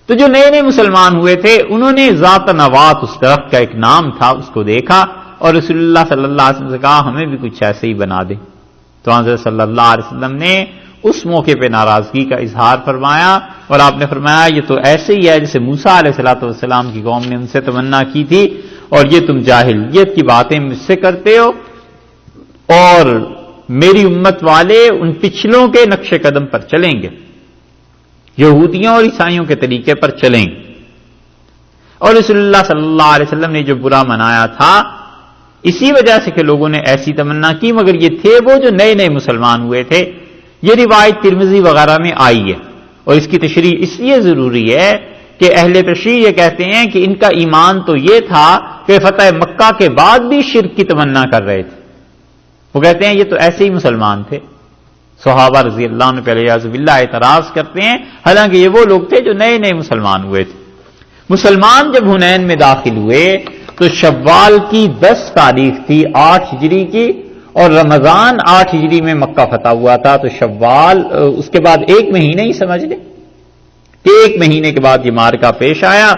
A: تو جو نئے نئے مسلمان ہوئے تھے انہوں نے ذات نوات، اس درخت کا ایک نام تھا، اس کو دیکھا اور رسول اللہ صلی اللہ علیہ وسلم سے کہا ہمیں بھی کچھ ایسے ہی بنا دے۔ تو حضرت صلی اللہ علیہ وسلم نے اس موقع پہ ناراضگی کا اظہار فرمایا، اور آپ نے فرمایا یہ تو ایسے ہی ہے جیسے موسیٰ علیہ السلام کی قوم نے ان سے تمنا کی تھی، اور یہ تم جاہلیت کی باتیں مجھ سے کرتے ہو، اور میری امت والے ان پچھلوں کے نقش قدم پر چلیں گے، یہودیوں اور عیسائیوں کے طریقے پر چلیں گے۔ اور رسول اللہ صلی اللہ علیہ وسلم نے جو برا منایا تھا اسی وجہ سے کہ لوگوں نے ایسی تمنا کی، مگر یہ تھے وہ جو نئے نئے مسلمان ہوئے تھے۔ یہ روایت ترمذی وغیرہ میں آئی ہے، اور اس کی تشریح اس لیے ضروری ہے کہ اہل تشریح یہ کہتے ہیں کہ ان کا ایمان تو یہ تھا کہ فتح مکہ کے بعد بھی شرک کی تمنا کر رہے تھے۔ وہ کہتے ہیں یہ تو ایسے ہی مسلمان تھے۔ صحابہ رضی اللہ عنہ پہ الیاذ باللہ اعتراض کرتے ہیں، حالانکہ یہ وہ لوگ تھے جو نئے نئے مسلمان ہوئے تھے۔ مسلمان جب حنین میں داخل ہوئے تو شوال کی 10 تاریخ تھی 8 ہجری کی، اور رمضان 8 ہجری میں مکہ فتح ہوا تھا، تو شوال اس کے بعد 1 مہینہ ہی سمجھ لیں، 1 مہینے کے بعد یہ مارکہ پیش آیا۔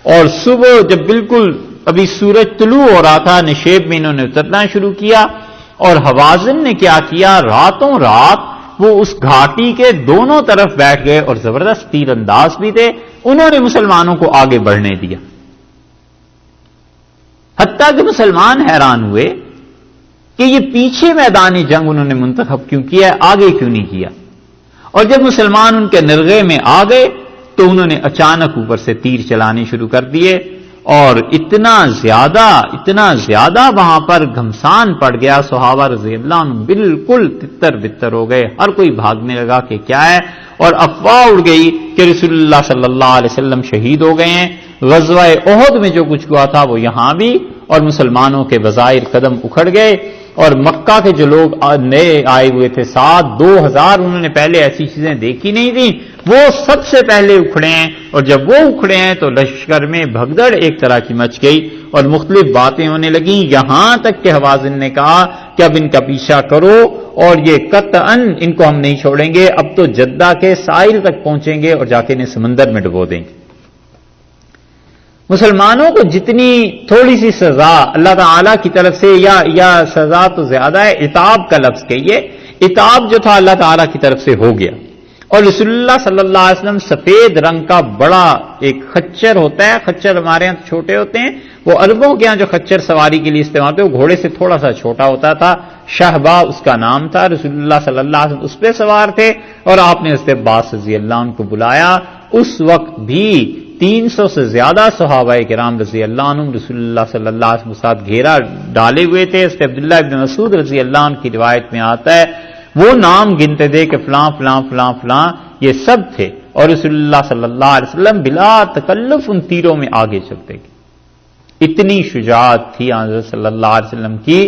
A: اور صبح جب بالکل ابھی سورج طلوع ہو رہا تھا، نشیب میں انہوں نے اترنا شروع کیا، اور حوازن نے کیا کیا، راتوں رات وہ اس گھاٹی کے دونوں طرف بیٹھ گئے، اور زبردست تیر انداز بھی تھے، انہوں نے مسلمانوں کو آگے بڑھنے دیا۔ حتیٰ کہ مسلمان حیران ہوئے کہ یہ پیچھے میدان جنگ انہوں نے منتخب کیوں کیا، آگے کیوں نہیں کیا۔ اور جب مسلمان ان کے نرغے میں آ گئے تو انہوں نے اچانک اوپر سے تیر چلانے شروع کر دیے، اور اتنا زیادہ وہاں پر گھمسان پڑ گیا، صحابہ رضی اللہ عنہ بالکل تتر بتر ہو گئے، ہر کوئی بھاگنے لگا کہ کیا ہے، اور افواہ اڑ گئی کہ رسول اللہ صلی اللہ علیہ وسلم شہید ہو گئے ہیں۔ غزوہ احد میں جو کچھ ہوا تھا وہ یہاں بھی، اور مسلمانوں کے بظاہر قدم اکھڑ گئے، اور مکہ کے جو لوگ نئے آئے ہوئے تھے 2000 انہوں نے پہلے ایسی چیزیں دیکھی نہیں تھیں، وہ سب سے پہلے اکھڑے ہیں، اور جب وہ اکھڑے ہیں تو لشکر میں بھگدڑ ایک طرح کی مچ گئی، اور مختلف باتیں ہونے لگیں، یہاں تک کہ حوازن نے کہا کہ اب ان کا پیچھا کرو، اور یہ قطعاً ان کو ہم نہیں چھوڑیں گے، اب تو جدہ کے ساحل تک پہنچیں گے اور جا کے انہیں سمندر میں ڈبو دیں گے۔ مسلمانوں کو جتنی تھوڑی سی سزا اللہ تعالی کی طرف سے، یا سزا تو زیادہ ہے، عتاب کا لفظ کہیے، عتاب جو تھا اللہ تعالی کی طرف سے ہو گیا۔ اور رسول اللہ صلی اللہ علیہ وسلم سفید رنگ کا بڑا ایک خچر ہوتا ہے، خچر ہمارے یہاں چھوٹے ہوتے ہیں، وہ عربوں کے یہاں جو خچر سواری کے لیے استعمال ہوتے ہیں وہ گھوڑے سے تھوڑا سا چھوٹا ہوتا تھا، شہبا اس کا نام تھا۔ رسول اللہ صلی اللہ علیہ وسلم اس پہ سوار تھے، اور آپ نے حضرت عباس رضی اللہ عنہ کو بلایا۔ اس وقت بھی 300 سے زیادہ صحابہ کرام رضی اللہ عنہ رسول اللہ صلی اللہ علیہ وسلم کے ساتھ گھیرا ڈالے ہوئے تھے۔ اس عبداللہ ابن مسعود رضی اللہ عنہ کی روایت میں آتا ہے، وہ نام گنتے تھے کہ فلاں فلاں فلاں فلاں، یہ سب تھے، اور رسول اللہ صلی اللہ علیہ وسلم بلا تکلف ان تیروں میں آگے چلتے گئے۔ اتنی شجاعت تھی حضرت صلی اللہ علیہ وسلم کی۔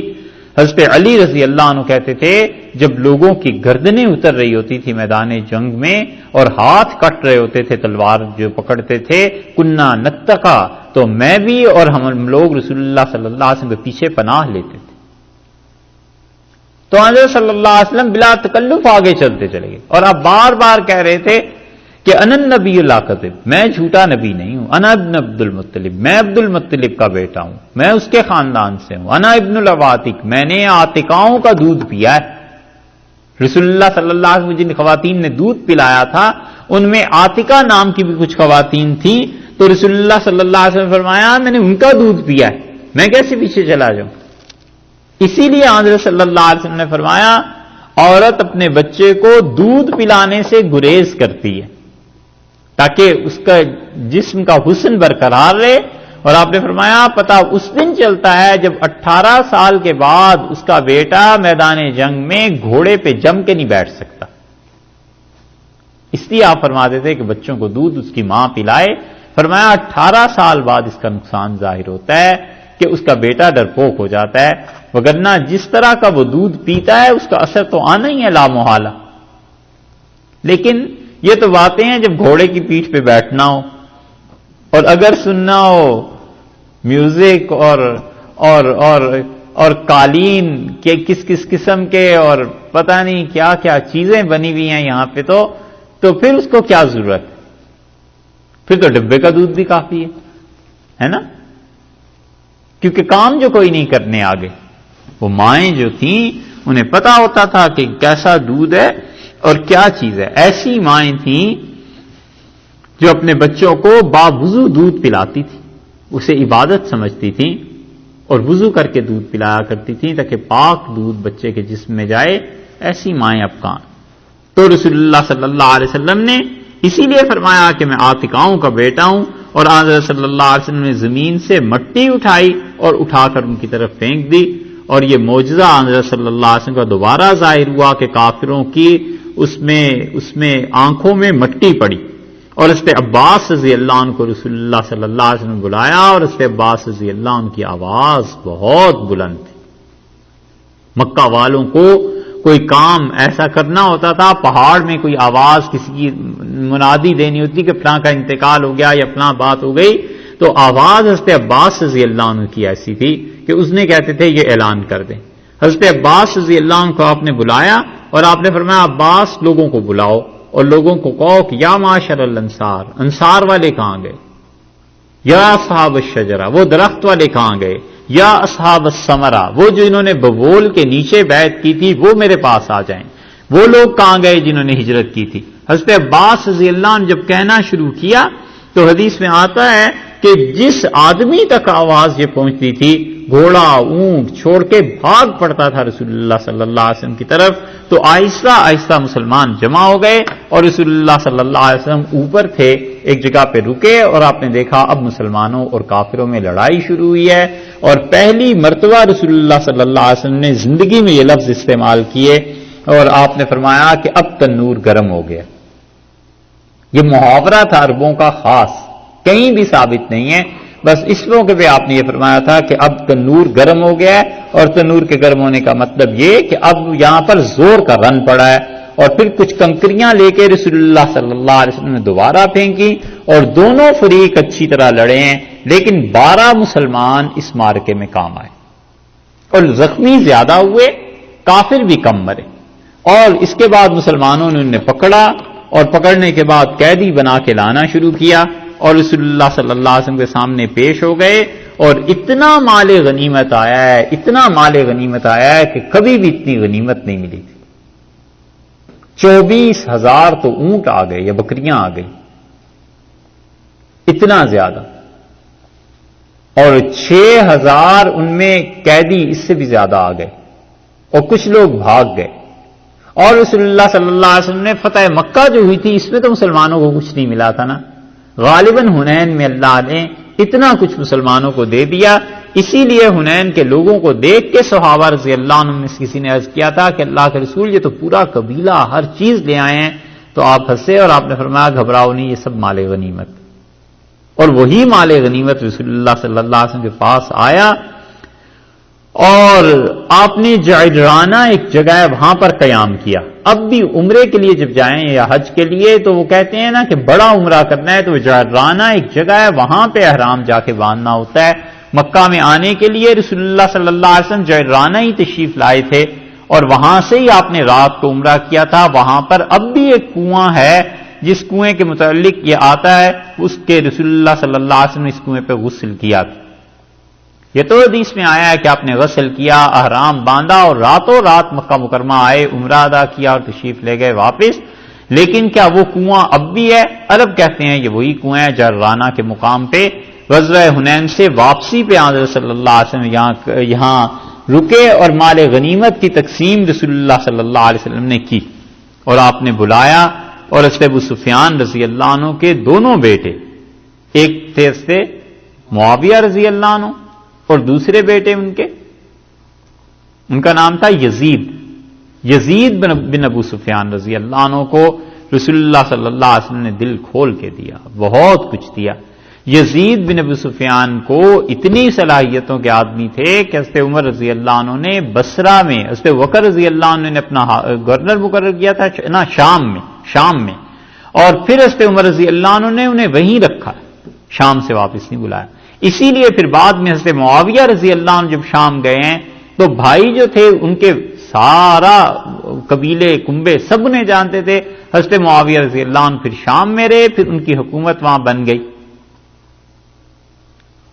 A: حضرت علی رضی اللہ عنہ کہتے تھے جب لوگوں کی گردنیں اتر رہی ہوتی تھی میدان جنگ میں، اور ہاتھ کٹ رہے ہوتے تھے، تلوار جو پکڑتے تھے، کنا نتقا، تو میں بھی اور ہم لوگ رسول اللہ صلی اللہ علیہ وسلم کے پیچھے پناہ لیتے تھے۔ تو حضرت صلی اللہ علیہ وسلم بلا تکلف آگے چلتے چلے گئے، اور آپ بار بار کہہ رہے تھے کہ انا النبی لا کذب، میں جھوٹا نبی نہیں ہوں، انا ابن عبد المطلب، میں عبد المطلب کا بیٹا ہوں، میں اس کے خاندان سے ہوں، انا ابن العواتق، میں نے عاتقاؤں کا دودھ پیا ہے۔ رسول اللہ صلی اللہ علیہ وسلم جن خواتین نے دودھ پلایا تھا ان میں عاتقہ نام کی بھی کچھ خواتین تھیں، تو رسول اللہ صلی اللہ علیہ وسلم نے فرمایا میں نے ان کا دودھ پیا ہے، میں کیسے پیچھے چلا جاؤں۔ اسی لیے حضرت صلی اللہ علیہ وسلم نے فرمایا عورت اپنے بچے کو دودھ پلانے سے گریز کرتی ہے تاکہ اس کا جسم کا حسن برقرار رہے، اور آپ نے فرمایا پتہ اس دن چلتا ہے جب 18 سال کے بعد اس کا بیٹا میدان جنگ میں گھوڑے پہ جم کے نہیں بیٹھ سکتا۔ اس لیے آپ فرماتے تھے کہ بچوں کو دودھ اس کی ماں پلائے، فرمایا 18 سال بعد اس کا نقصان ظاہر ہوتا ہے کہ اس کا بیٹا ڈرپوک ہو جاتا ہے، وگرنہ جس طرح کا وہ دودھ پیتا ہے اس کا اثر تو آنا ہی ہے لا محالہ۔ لیکن یہ تو باتیں ہیں جب گھوڑے کی پیٹھ پہ بیٹھنا ہو، اور اگر سننا ہو میوزک اور قالین کے کس کس قسم کے اور پتہ نہیں کیا کیا چیزیں بنی ہوئی ہیں یہاں پہ، تو پھر اس کو کیا ضرورت ہے؟ پھر تو ڈبے کا دودھ بھی کافی ہے نا، کیونکہ کام جو کوئی نہیں کرنے آگے۔ وہ مائیں جو تھیں انہیں پتا ہوتا تھا کہ کیسا دودھ ہے اور کیا چیز ہے۔ ایسی مائیں تھیں جو اپنے بچوں کو باوضو دودھ پلاتی تھی، اسے عبادت سمجھتی تھیں، اور وضو کر کے دودھ پلایا کرتی تھیں تاکہ پاک دودھ بچے کے جسم میں جائے۔ ایسی مائیں اب کہاں۔ تو رسول اللہ صلی اللہ علیہ وسلم نے اسی لیے فرمایا کہ میں عاتقاؤں کا بیٹا ہوں، اور حضرت صلی اللہ علیہ وسلم نے زمین سے مٹی اٹھائی اور اٹھا کر ان کی طرف پھینک دی، اور یہ معجزہ حضرت صلی اللہ علیہ وسلم کا دوبارہ ظاہر ہوا کہ کافروں کی اس میں آنکھوں میں مٹی پڑی، اور اس پہ عباس رضی اللہ عنہ کو رسول اللہ صلی اللہ علیہ وسلم نے بلایا، اور اس پہ عباس رضی اللہ عنہ کی آواز بہت بلند تھی۔ مکہ والوں کو کوئی کام ایسا کرنا ہوتا تھا، پہاڑ میں کوئی آواز کسی کی منادی دینی ہوتی کہ فلاں کا انتقال ہو گیا یا فلاں بات ہو گئی، تو آواز حضرت عباس رضی اللہ عنہ کی ایسی تھی کہ اس نے کہتے تھے یہ اعلان کر دیں۔ حضرت عباس رضی اللہ عنہ کو آپ نے بلایا اور آپ نے فرمایا عباس لوگوں کو بلاؤ اور لوگوں کو کہو کہ یا معاشر الانصار، انصار والے کہاں گئے؟ یا اصحاب الشجرہ، وہ درخت والے کہاں گئے؟ یا اصحاب الثمرہ، وہ جو انہوں نے ببول کے نیچے بیعت کی تھی وہ میرے پاس آ جائیں۔ وہ لوگ کہاں گئے جنہوں نے ہجرت کی تھی؟ حضرت عباس رضی اللہ عنہ جب کہنا شروع کیا تو حدیث میں آتا ہے کہ جس آدمی تک آواز یہ پہنچتی تھی گھوڑا اونٹ چھوڑ کے بھاگ پڑتا تھا رسول اللہ صلی اللہ علیہ وسلم کی طرف، تو آہستہ آہستہ مسلمان جمع ہو گئے اور رسول اللہ صلی اللہ علیہ وسلم اوپر تھے، ایک جگہ پہ رکے اور آپ نے دیکھا اب مسلمانوں اور کافروں میں لڑائی شروع ہوئی ہے، اور پہلی مرتبہ رسول اللہ صلی اللہ علیہ وسلم نے زندگی میں یہ لفظ استعمال کیے اور آپ نے فرمایا کہ اب تنور گرم ہو گیا۔ یہ محاورہ تھا عربوں کا خاص، کہیں بھی ثابت نہیں ہے، بس اس موقع پہ آپ نے یہ فرمایا تھا کہ اب تنور گرم ہو گیا ہے، اور تنور کے گرم ہونے کا مطلب یہ کہ اب یہاں پر زور کا رن پڑا ہے، اور پھر کچھ کنکریاں لے کے رسول اللہ صلی اللہ علیہ وسلم نے دوبارہ پھینکی اور دونوں فریق اچھی طرح لڑے ہیں، لیکن 12 مسلمان اس مارکے میں کام آئے اور زخمی زیادہ ہوئے، کافر بھی کم مرے، اور اس کے بعد مسلمانوں نے انہیں پکڑا اور پکڑنے کے بعد قیدی بنا کے لانا شروع کیا اور رسول اللہ صلی اللہ علیہ وسلم کے سامنے پیش ہو گئے، اور اتنا مال غنیمت آیا ہے، اتنا مال غنیمت آیا ہے کہ کبھی بھی اتنی غنیمت نہیں ملی تھی۔ 24,000 تو اونٹ آ گئے یا بکریاں آ گئی، اتنا زیادہ، اور 6,000 ان میں قیدی اس سے بھی زیادہ آ گئے، اور کچھ لوگ بھاگ گئے، اور رسول اللہ صلی اللہ علیہ وسلم نے فتح مکہ جو ہوئی تھی اس میں تو مسلمانوں کو کچھ نہیں ملا تھا نا، غالباً حنین میں اللہ نے اتنا کچھ مسلمانوں کو دے دیا، اسی لیے حنین کے لوگوں کو دیکھ کے صحابہ رضی اللہ عنہ میں کسی نے عرض کیا تھا کہ اللہ کے رسول یہ تو پورا قبیلہ ہر چیز لے آئے ہیں، تو آپ ہنسے اور آپ نے فرمایا گھبراؤ نہیں، یہ سب مال غنیمت، اور وہی مال غنیمت رسول اللہ صلی اللہ علیہ وسلم کے پاس آیا، اور آپ نے جعرانہ ایک جگہ ہے وہاں پر قیام کیا۔ اب بھی عمرے کے لیے جب جائیں یا حج کے لیے تو وہ کہتے ہیں نا کہ بڑا عمرہ کرنا ہے تو جعرانہ ایک جگہ ہے وہاں پہ احرام جا کے باندھنا ہوتا ہے۔ مکہ میں آنے کے لیے رسول اللہ صلی اللہ علیہ وسلم جعرانہ ہی تشریف لائے تھے، اور وہاں سے ہی آپ نے رات کو عمرہ کیا تھا۔ وہاں پر اب بھی ایک کنواں ہے جس کنویں کے متعلق یہ آتا ہے اس کے رسول اللہ صلی اللہ علیہ وسلم نے اس کنویں پہ غسل کیا تھا۔ یہ تو حدیث میں آیا ہے کہ آپ نے غسل کیا، احرام باندھا اور راتوں رات مکہ مکرمہ آئے، عمرہ ادا کیا اور تشریف لے گئے واپس۔ لیکن کیا وہ کنواں اب بھی ہے؟ عرب کہتے ہیں یہ وہی کنواں ہے جعرانہ کے مقام پہ۔ غزوہ حنین سے واپسی پہ حضرت صلی اللہ علیہ وسلم یہاں رکے اور مال غنیمت کی تقسیم رسول اللہ صلی اللہ علیہ وسلم نے کی، اور آپ نے بلایا، اور حضرت ابو سفیان رضی اللہ عنہ کے دونوں بیٹے، ایک تھے حضرت معاویہ رضی اللہ عنہ اور دوسرے بیٹے ان کا نام تھا یزید بن ابو سفیان رضی اللہ عنہ کو رسول اللہ صلی اللہ علیہ وسلم نے دل کھول کے دیا، بہت کچھ دیا۔ یزید بن ابو سفیان کو اتنی صلاحیتوں کے آدمی تھے کہ حضرت عمر رضی اللہ عنہ نے بصرہ میں، حضرت بکر رضی اللہ عنہ نے اپنا گورنر مقرر کیا تھا نا شام میں، اور پھر حضرت عمر رضی اللہ عنہ نے انہیں وہیں رکھا، شام سے واپس نہیں بلایا۔ اسی لیے پھر بعد میں حضرت معاویہ رضی اللہ عنہ جب شام گئے ہیں تو بھائی جو تھے ان کے سارا قبیلے کنبے سب انہیں جانتے تھے۔ حضرت معاویہ رضی اللہ عنہ پھر شام میں رہے، پھر ان کی حکومت وہاں بن گئی،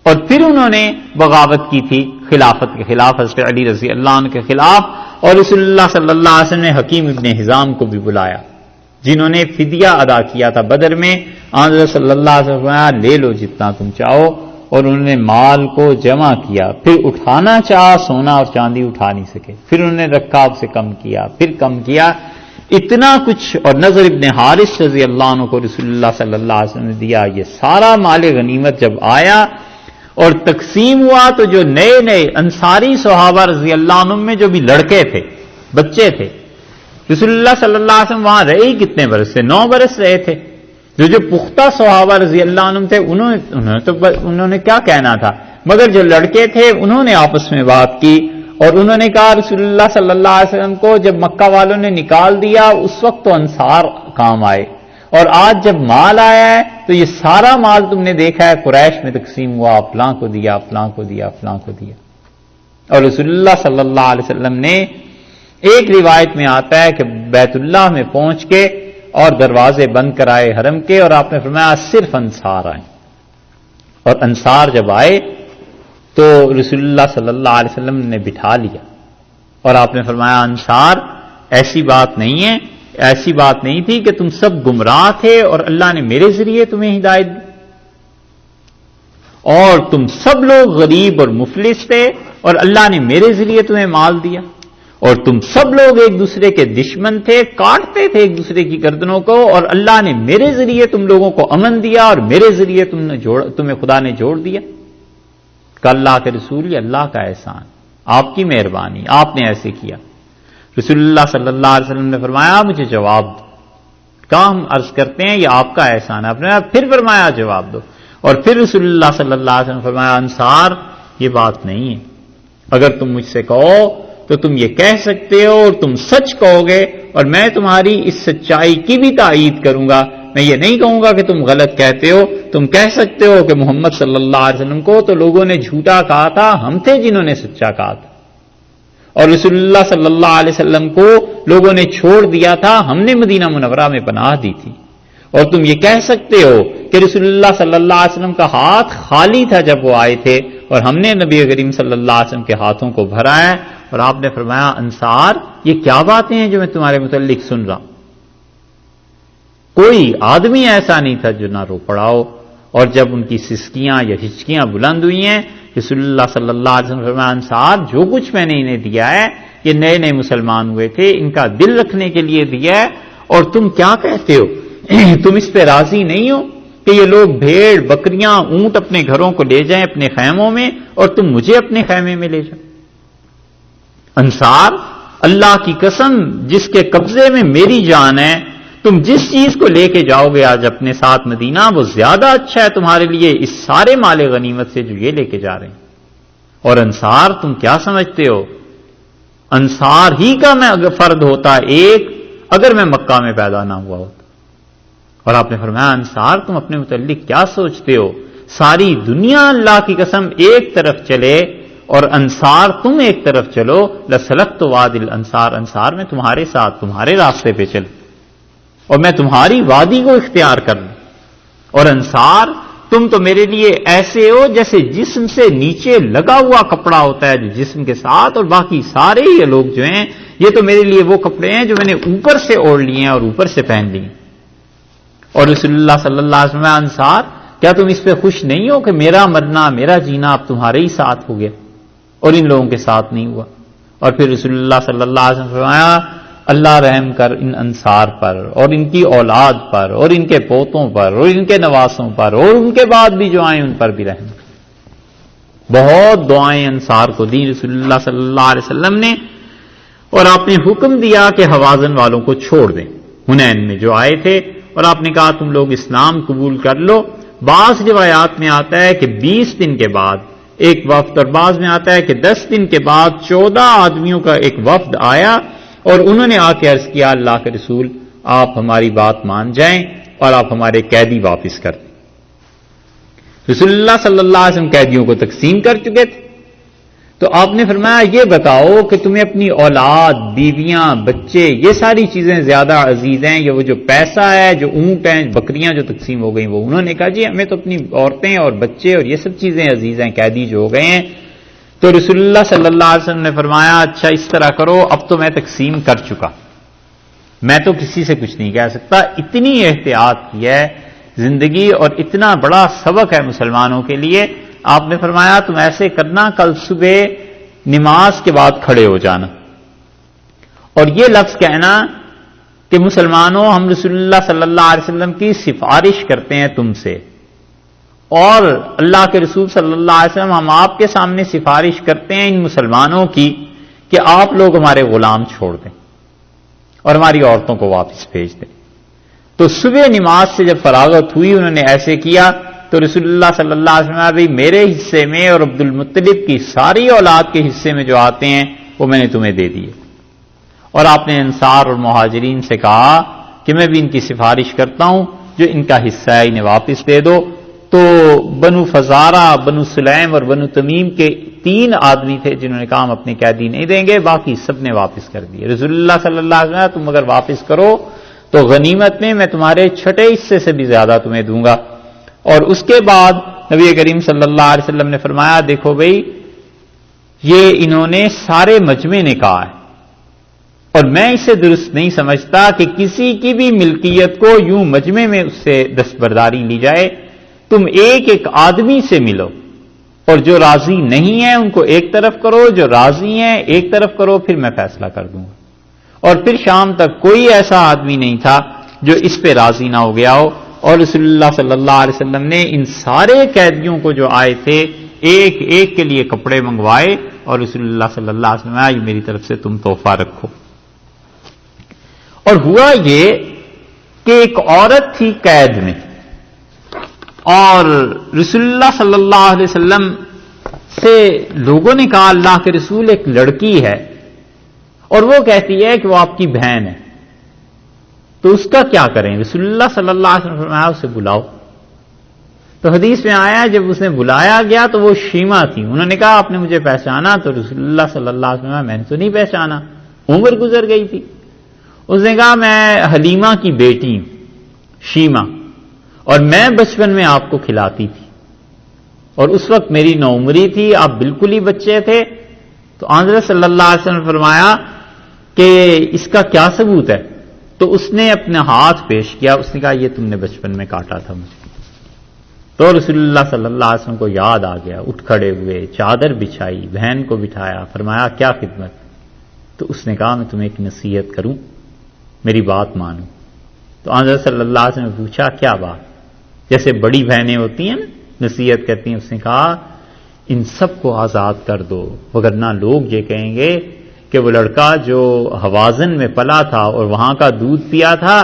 A: اور پھر انہوں نے بغاوت کی تھی خلافت کے خلاف، حضرت علی رضی اللہ عنہ کے خلاف، اور رسول اللہ صلی اللہ علیہ وسلم نے حکیم ابن حزام کو بھی بلایا جنہوں نے فدیہ ادا کیا تھا بدر میں۔ حضرت صلی اللہ علیہ وسلم لے لو جتنا تم چاہو، اور انہوں نے مال کو جمع کیا، پھر اٹھانا چاہا، سونا اور چاندی اٹھا نہیں سکے، پھر انہوں نے رکاب سے کم کیا، پھر کم کیا، اتنا کچھ، اور نضر ابن حارث رضی اللہ عنہ کو رسول اللہ صلی اللہ علیہ وسلم نے دیا۔ یہ سارا مال غنیمت جب آیا اور تقسیم ہوا تو جو نئے نئے انصاری صحابہ رضی اللہ عنہ میں جو بھی لڑکے تھے، بچے تھے، رسول اللہ صلی اللہ علیہ وسلم وہاں رہے ہی کتنے برس سے؟ 9 برس رہے تھے۔ جو پختہ صحابہ رضی اللہ عنہ تھے انہوں نے کیا کہنا تھا، مگر جو لڑکے تھے انہوں نے آپس میں بات کی اور انہوں نے کہا رسول اللہ صلی اللہ علیہ وسلم کو جب مکہ والوں نے نکال دیا اس وقت تو انصار کام آئے، اور آج جب مال آیا ہے تو یہ سارا مال تم نے دیکھا ہے قریش میں تقسیم ہوا، فلاں کو دیا، فلاں کو دیا، فلاں کو دیا۔ اور رسول اللہ صلی اللہ علیہ وسلم نے، ایک روایت میں آتا ہے کہ بیت اللہ میں پہنچ کے اور دروازے بند کرائے حرم کے، اور آپ نے فرمایا صرف انصار آئے، اور انصار جب آئے تو رسول اللہ صلی اللہ علیہ وسلم نے بٹھا لیا، اور آپ نے فرمایا انصار ایسی بات نہیں ہے، ایسی بات نہیں تھی کہ تم سب گمراہ تھے اور اللہ نے میرے ذریعے تمہیں ہدایت دی، اور تم سب لوگ غریب اور مفلس تھے اور اللہ نے میرے ذریعے تمہیں مال دیا، اور تم سب لوگ ایک دوسرے کے دشمن تھے، کاٹتے تھے ایک دوسرے کی گردنوں کو، اور اللہ نے میرے ذریعے تم لوگوں کو امن دیا اور میرے ذریعے تمہیں خدا نے جوڑ دیا۔ کہ اللہ کے رسول، یہ اللہ کا احسان، آپ کی مہربانی، آپ نے ایسے کیا۔ رسول اللہ صلی اللہ علیہ وسلم نے فرمایا مجھے جواب دو۔ کہا ہم عرض کرتے ہیں یہ آپ کا احسان ہے، آپ نے پھر فرمایا جواب دو، اور پھر رسول اللہ صلی اللہ علیہ وسلم نے فرمایا انصار یہ بات نہیں ہے، اگر تم مجھ سے کہو تو تم یہ کہہ سکتے ہو اور تم سچ کہو گے، اور میں تمہاری اس سچائی کی بھی تائید کروں گا، میں یہ نہیں کہوں گا کہ تم غلط کہتے ہو۔ تم کہہ سکتے ہو کہ محمد صلی اللہ علیہ وسلم کو تو لوگوں نے جھوٹا کہا تھا، ہم تھے جنہوں نے سچا کہا تھا، اور رسول اللہ صلی اللہ علیہ وسلم کو لوگوں نے چھوڑ دیا تھا، ہم نے مدینہ منورہ میں پناہ دی تھی، اور تم یہ کہہ سکتے ہو کہ رسول اللہ صلی اللہ علیہ وسلم کا ہاتھ خالی تھا جب وہ آئے تھے، اور ہم نے نبی کریم صلی اللہ علیہ وسلم کے ہاتھوں کو بھرا ہے۔ اور آپ نے فرمایا انصار یہ کیا باتیں ہیں جو میں تمہارے متعلق سن رہا ہوں؟ کوئی آدمی ایسا نہیں تھا جو نہ رو پڑا ہو، اور جب ان کی سسکیاں یا ہچکیاں بلند ہوئی ہیں، رسول اللہ صلی اللہ علیہ وسلم نے فرمایا انصار جو کچھ میں نے انہیں دیا ہے یہ نئے نئے مسلمان ہوئے تھے، ان کا دل رکھنے کے لیے دیا ہے، اور تم کیا کہتے ہو؟ تم اس پہ راضی نہیں ہو کہ یہ لوگ بھیڑ بکریاں اونٹ اپنے گھروں کو لے جائیں اپنے خیموں میں، اور تم مجھے اپنے خیمے میں لے جاؤ؟ انصار اللہ کی قسم جس کے قبضے میں میری جان ہے، تم جس چیز کو لے کے جاؤ گے آج اپنے ساتھ مدینہ وہ زیادہ اچھا ہے تمہارے لیے اس سارے مال غنیمت سے جو یہ لے کے جا رہے ہیں۔ اور انصار تم کیا سمجھتے ہو؟ انصار ہی کا میں اگر فرد ہوتا ایک، اگر میں مکہ میں پیدا نہ ہوا ہوتا۔ اور آپ نے فرمایا انصار تم اپنے متعلق کیا سوچتے ہو؟ ساری دنیا اللہ کی قسم ایک طرف چلے اور انصار تم ایک طرف چلو، لسلکت وادی الانصار، انصار میں تمہارے ساتھ تمہارے راستے پہ چل، اور میں تمہاری وادی کو اختیار کر لوں۔ اور انصار تم تو میرے لیے ایسے ہو جیسے جسم سے نیچے لگا ہوا کپڑا ہوتا ہے جو جسم کے ساتھ، اور باقی سارے یہ لوگ جو ہیں یہ تو میرے لیے وہ کپڑے ہیں جو میں نے اوپر سے اوڑھ لیے ہیں اور اوپر سے پہن لیے۔ اور رسول اللہ صلی اللہ علیہ وسلم انصار کیا تم اس پہ خوش نہیں ہو کہ میرا مرنا میرا جینا اب تمہارے ہی ساتھ ہو گیا اور ان لوگوں کے ساتھ نہیں ہوا؟ اور پھر رسول اللہ صلی اللہ علیہ وسلم فرمایا اللہ رحم کر ان انصار پر اور ان کی اولاد پر اور ان کے پوتوں پر اور ان کے نواسوں پر اور ان کے بعد بھی جو آئیں ان پر بھی رحم کر۔ بہت دعائیں انصار کو دی رسول اللہ صلی اللہ علیہ وسلم نے، اور آپ نے حکم دیا کہ حوازن والوں کو چھوڑ دیں، حنین میں جو آئے تھے، اور آپ نے کہا تم لوگ اسلام قبول کر لو۔ بعض روایات میں آتا ہے کہ 20 دن کے بعد ایک وفد، اور بعض میں آتا ہے کہ 10 دن کے بعد 14 آدمیوں کا ایک وفد آیا، اور انہوں نے آ کے عرض کیا اللہ کے رسول آپ ہماری بات مان جائیں اور آپ ہمارے قیدی واپس کر دیں۔ رسول اللہ صلی اللہ علیہ وسلم قیدیوں کو تقسیم کر چکے تھے، تو آپ نے فرمایا یہ بتاؤ کہ تمہیں اپنی اولاد، بیویاں، بچے، یہ ساری چیزیں زیادہ عزیز ہیں یا وہ جو پیسہ ہے، جو اونٹ ہیں، بکریاں جو تقسیم ہو گئیں وہ؟ انہوں نے کہا جی ہمیں تو اپنی عورتیں اور بچے اور یہ سب چیزیں عزیز ہیں، قیدی جو ہو گئے ہیں۔ تو رسول اللہ صلی اللہ علیہ وسلم نے فرمایا اچھا اس طرح کرو، اب تو میں تقسیم کر چکا، میں تو کسی سے کچھ نہیں کہہ سکتا۔ اتنی احتیاط کی ہے زندگی اور اتنا بڑا سبق ہے مسلمانوں کے لیے۔ آپ نے فرمایا تم ایسے کرنا کل صبح نماز کے بعد کھڑے ہو جانا، اور یہ لفظ کہنا کہ مسلمانوں ہم رسول اللہ صلی اللہ علیہ وسلم کی سفارش کرتے ہیں تم سے، اور اللہ کے رسول صلی اللہ علیہ وسلم ہم آپ کے سامنے سفارش کرتے ہیں ان مسلمانوں کی کہ آپ لوگ ہمارے غلام چھوڑ دیں اور ہماری عورتوں کو واپس بھیج دیں. تو صبح نماز سے جب فراغت ہوئی انہوں نے ایسے کیا تو رسول اللہ صلی اللہ علیہ وسلم بھائی میرے حصے میں اور عبد المطلب کی ساری اولاد کے حصے میں جو آتے ہیں وہ میں نے تمہیں دے دیے. اور آپ نے انصار اور مہاجرین سے کہا کہ میں بھی ان کی سفارش کرتا ہوں جو ان کا حصہ ہے انہیں واپس دے دو. تو بنو فزارہ، بنو سلیم اور بنو تمیم کے 3 آدمی تھے جنہوں نے کہا ہم اپنے قیدی نہیں دیں گے، باقی سب نے واپس کر دیے. رسول اللہ صلی اللہ علیہ وسلم تم اگر واپس کرو تو غنیمت میں تمہارے چھٹے حصے سے بھی زیادہ تمہیں دوں گا. اور اس کے بعد نبی کریم صلی اللہ علیہ وسلم نے فرمایا دیکھو بھئی یہ انہوں نے سارے مجمع نے کہا ہے اور میں اسے درست نہیں سمجھتا کہ کسی کی بھی ملکیت کو یوں مجمع میں اس سے دستبرداری لی جائے. تم ایک ایک آدمی سے ملو اور جو راضی نہیں ہے ان کو ایک طرف کرو، جو راضی ہیں ایک طرف کرو، پھر میں فیصلہ کر دوں گا. اور پھر شام تک کوئی ایسا آدمی نہیں تھا جو اس پہ راضی نہ ہو گیا ہو. اور رسول اللہ صلی اللہ علیہ وسلم نے ان سارے قیدیوں کو جو آئے تھے ایک ایک کے لیے کپڑے منگوائے اور رسول اللہ صلی اللہ علیہ وسلم یہ میری طرف سے تم تحفہ رکھو. اور ہوا یہ کہ ایک عورت تھی قید میں اور رسول اللہ صلی اللہ علیہ وسلم سے لوگوں نے کہا اللہ کے رسول ایک لڑکی ہے اور وہ کہتی ہے کہ وہ آپ کی بہن ہے تو اس کا کیا کریں؟ رسول اللہ صلی اللہ علیہ وسلم فرمایا اسے بلاؤ. تو حدیث میں آیا جب اسے بلایا گیا تو وہ شیما تھی. انہوں نے کہا آپ نے مجھے پہچانا؟ تو رسول اللہ صلی اللہ علیہ وسلم میں نے تو نہیں پہچانا، عمر گزر گئی تھی. اس نے کہا میں حلیمہ کی بیٹی ہوں شیما اور میں بچپن میں آپ کو کھلاتی تھی اور اس وقت میری نوعمری تھی، آپ بالکل ہی بچے تھے. تو حضرت صلی اللہ علیہ وسلم نے فرمایا کہ اس کا کیا ثبوت ہے؟ تو اس نے اپنا ہاتھ پیش کیا، اس نے کہا یہ تم نے بچپن میں کاٹا تھا مجھے. تو رسول اللہ صلی اللہ علیہ وسلم کو یاد آ گیا، اٹھ کھڑے ہوئے، چادر بچھائی، بہن کو بٹھایا، فرمایا کیا خدمت؟ تو اس نے کہا میں تمہیں ایک نصیحت کروں، میری بات مانو. تو حضرت صلی اللہ علیہ وسلم نے پوچھا کیا بات؟ جیسے بڑی بہنیں ہوتی ہیں نا نصیحت کرتی ہیں. اس نے کہا ان سب کو آزاد کر دو وگرنہ لوگ یہ کہیں گے کہ وہ لڑکا جو حوازن میں پلا تھا اور وہاں کا دودھ پیا تھا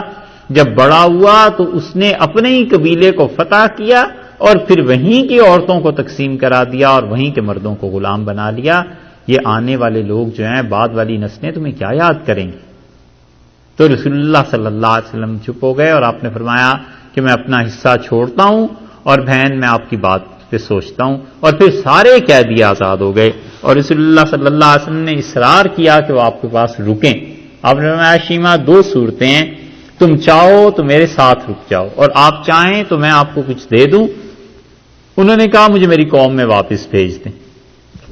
A: جب بڑا ہوا تو اس نے اپنے ہی قبیلے کو فتح کیا اور پھر وہیں کی عورتوں کو تقسیم کرا دیا اور وہیں کے مردوں کو غلام بنا لیا. یہ آنے والے لوگ جو ہیں بعد والی نسلیں تمہیں کیا یاد کریں گی؟ تو رسول اللہ صلی اللہ علیہ وسلم چپ ہو گئے اور آپ نے فرمایا کہ میں اپنا حصہ چھوڑتا ہوں اور بہن میں آپ کی بات پہ سوچتا ہوں. اور پھر سارے قیدی آزاد ہو گئے اور رسول اللہ صلی اللہ علیہ وسلم نے اصرار کیا کہ وہ آپ کے پاس رکیں. آپ نے فرمایا شیما 2 صورتیں ہیں، تم چاہو تو میرے ساتھ رک جاؤ اور آپ چاہیں تو میں آپ کو کچھ دے دوں. انہوں نے کہا مجھے میری قوم میں واپس بھیج دیں.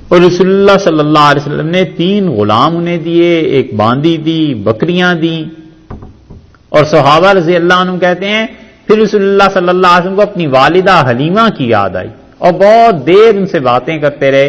A: اور رسول اللہ صلی اللہ علیہ وسلم نے 3 غلام انہیں دیے، ایک باندی دی، بکریاں دیں. اور صحابہ رضی اللہ عنہ کہتے ہیں پھر رسول اللہ صلی اللہ علیہ وسلم کو اپنی والدہ حلیمہ کی یاد آئی اور بہت دیر ان سے باتیں کرتے رہے.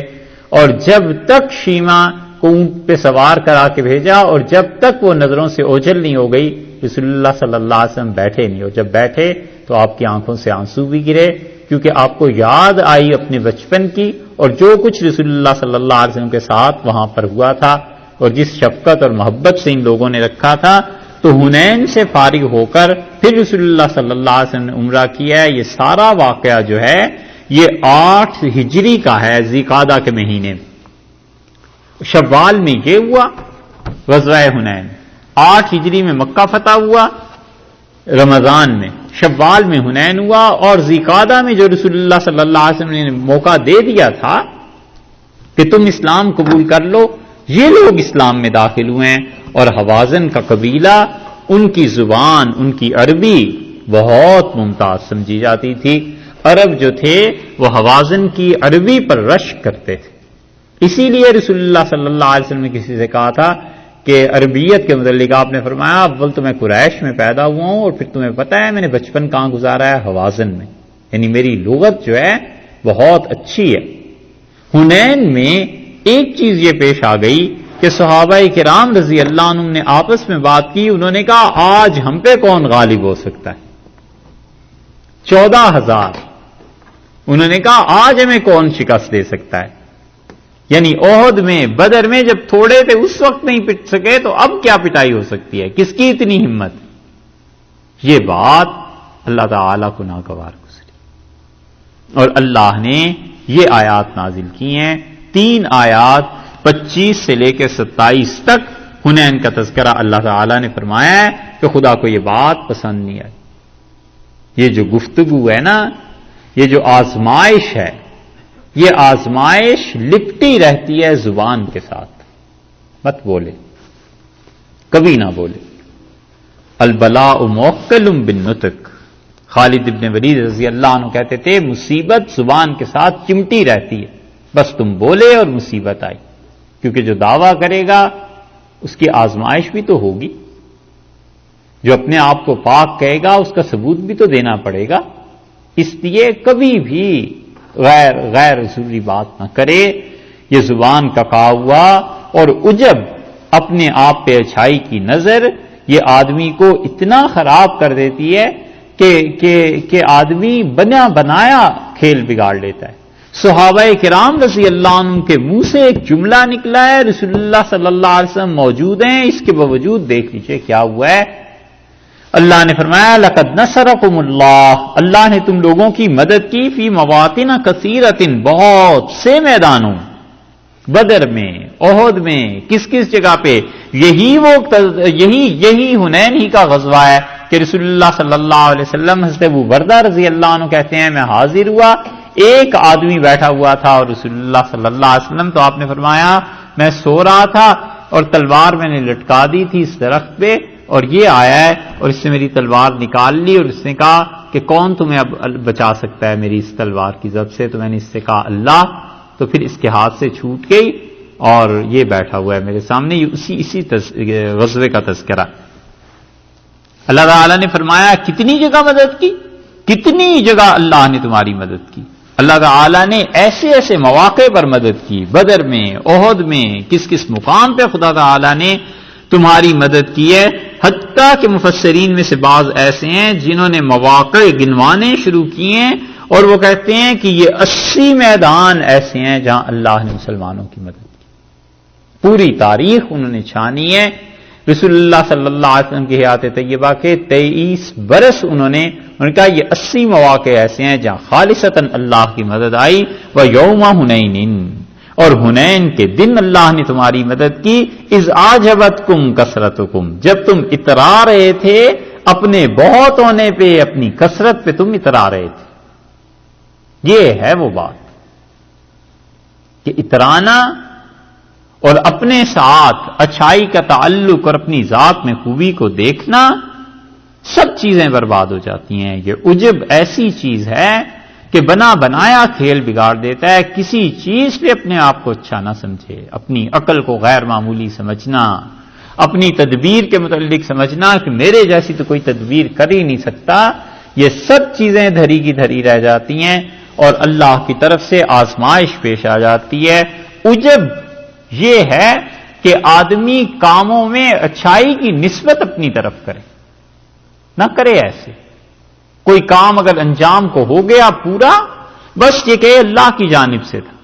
A: اور جب تک شیما کو اونٹ پہ سوار کرا کے بھیجا اور جب تک وہ نظروں سے اوجھل نہیں ہو گئی رسول اللہ صلی اللہ علیہ وسلم بیٹھے نہیں. اور جب بیٹھے تو آپ کی آنکھوں سے آنسو بھی گرے کیونکہ آپ کو یاد آئی اپنے بچپن کی اور جو کچھ رسول اللہ صلی اللہ علیہ وسلم کے ساتھ وہاں پر ہوا تھا اور جس شفقت اور محبت سے ان لوگوں نے رکھا تھا. تو حنین سے فارغ ہو کر پھر رسول اللہ صلی اللہ علیہ وسلم نے عمرہ کیا ہے. یہ سارا واقعہ جو ہے یہ 8 ہجری کا ہے، ذی قعدہ کے مہینے میں. شوال میں یہ ہوا غزوہ حنین، 8 ہجری میں مکہ فتح ہوا رمضان میں، شوال میں حنین ہوا اور ذی قعدہ میں جو رسول اللہ صلی اللہ علیہ وسلم نے موقع دے دیا تھا کہ تم اسلام قبول کر لو، یہ لوگ اسلام میں داخل ہوئے ہیں. اور حوازن کا قبیلہ ان کی زبان، ان کی عربی بہت ممتاز سمجھی جاتی تھی. عرب جو تھے وہ حوازن کی عربی پر رشک کرتے تھے. اسی لیے رسول اللہ صلی اللہ علیہ وسلم نے کسی سے کہا تھا کہ عربیت کے متعلق آپ نے فرمایا اول تو میں قریش میں پیدا ہوا ہوں اور پھر تمہیں پتہ ہے میں نے بچپن کہاں گزارا ہے؟ حوازن میں. یعنی میری لغت جو ہے بہت اچھی ہے. حنین میں ایک چیز یہ پیش آ گئی کہ صحابہ کرام رضی اللہ عنہم نے آپس میں بات کی. انہوں نے کہا آج ہم پہ کون غالب ہو سکتا ہے؟ 14,000 انہوں نے کہا آج ہمیں کون شکست دے سکتا ہے؟ یعنی احد میں، بدر میں جب تھوڑے تھے اس وقت نہیں پٹ سکے تو اب کیا پٹائی ہو سکتی ہے؟ کس کی اتنی ہمت؟ یہ بات اللہ تعالی کو ناگوار گزری اور اللہ نے یہ آیات نازل کی ہیں، 3 آیات 25 سے لے کے 27 تک حنین کا تذکرہ اللہ تعالی نے فرمایا ہے کہ خدا کو یہ بات پسند نہیں آئی۔ یہ جو گفتگو ہے نا، یہ جو آزمائش ہے، یہ آزمائش لپٹی رہتی ہے زبان کے ساتھ، مت بولے، کبھی نہ بولے۔ البلاء موکل بالنطق، خالد ابن ولید رضی اللہ عنہ کہتے تھے مصیبت زبان کے ساتھ چمٹی رہتی ہے، بس تم بولے اور مصیبت آئی، کیونکہ جو دعویٰ کرے گا اس کی آزمائش بھی تو ہوگی، جو اپنے آپ کو پاک کہے گا اس کا ثبوت بھی تو دینا پڑے گا۔ اس لیے کبھی بھی غیر ضروری بات نہ کرے، یہ زبان کا کہا ہوا اور عجب، اپنے آپ پہ اچھائی کی نظر، یہ آدمی کو اتنا خراب کر دیتی ہے کہ آدمی بنا بنایا کھیل بگاڑ لیتا ہے۔ صحابہ کرام رضی اللہ عنہ کے منہ سے ایک جملہ نکلا ہے، رسول اللہ صلی اللہ علیہ وسلم موجود ہیں، اس کے باوجود دیکھ لیجئے کیا ہوا ہے۔ اللہ نے فرمایا لقد نصرکم اللہ، اللہ نے تم لوگوں کی مدد کی فی مواطن کثیرۃ، بہت سے میدانوں، بدر میں، احد میں، کس کس جگہ پہ، یہی حنین ہی کا غزوہ ہے کہ رسول اللہ صلی اللہ علیہ وسلم حضرت ابو بردہ رضی اللہ عنہ کہتے ہیں میں حاضر ہوا، ایک آدمی بیٹھا ہوا تھا اور رسول اللہ صلی اللہ علیہ وسلم، تو آپ نے فرمایا میں سو رہا تھا اور تلوار میں نے لٹکا دی تھی اس درخت پہ، اور یہ آیا ہے اور اس سے میری تلوار نکال لی، اور اس نے کہا کہ کون تمہیں اب بچا سکتا ہے میری اس تلوار کی ضرب سے؟ تو میں نے اس سے کہا اللہ، تو پھر اس کے ہاتھ سے چھوٹ گئی اور یہ بیٹھا ہوا ہے میرے سامنے۔ اسی غزوے کا تذکرہ اللہ تعالیٰ نے فرمایا کتنی جگہ مدد کی، کتنی جگہ اللہ نے تمہاری مدد کی۔ اللہ تعالیٰ نے ایسے ایسے مواقع پر مدد کی، بدر میں، احد میں، کس کس مقام پہ خدا تعالیٰ نے تمہاری مدد کی ہے۔ حتیٰ کہ مفسرین میں سے بعض ایسے ہیں جنہوں نے مواقع گنوانے شروع کیے ہیں اور وہ کہتے ہیں کہ یہ 80 میدان ایسے ہیں جہاں اللہ نے مسلمانوں کی مدد کی، پوری تاریخ انہوں نے چھانی ہے۔ رسول اللہ صلی اللہ علیہ وسلم کی حیات طیبہ کے 23 برس انہوں نے کہا یہ 80 مواقع ایسے ہیں جہاں خالصتاً اللہ کی مدد آئی۔ وَيَوْمَ حُنَيْنٍ، اور حنین کے دن اللہ نے تمہاری مدد کی، اذ اعجبتکم کثرتکم، جب تم اترا رہے تھے اپنے بہت ہونے پہ، اپنی کثرت پہ تم اترا رہے تھے۔ یہ ہے وہ بات کہ اترانا اور اپنے ساتھ اچھائی کا تعلق اور اپنی ذات میں خوبی کو دیکھنا، سب چیزیں برباد ہو جاتی ہیں۔ یہ عجب ایسی چیز ہے کہ بنا بنایا کھیل بگاڑ دیتا ہے۔ کسی چیز پہ اپنے آپ کو اچھا نہ سمجھے، اپنی عقل کو غیر معمولی سمجھنا، اپنی تدبیر کے متعلق سمجھنا کہ میرے جیسی تو کوئی تدبیر کر ہی نہیں سکتا، یہ سب چیزیں دھری کی دھری رہ جاتی ہیں اور اللہ کی طرف سے آزمائش پیش آ جاتی ہے۔ عجب یہ ہے کہ آدمی کاموں میں اچھائی کی نسبت اپنی طرف کرے، نہ کرے ایسے۔ کوئی کام اگر انجام کو ہو گیا پورا، بس یہ کہ اللہ کی جانب سے تھا،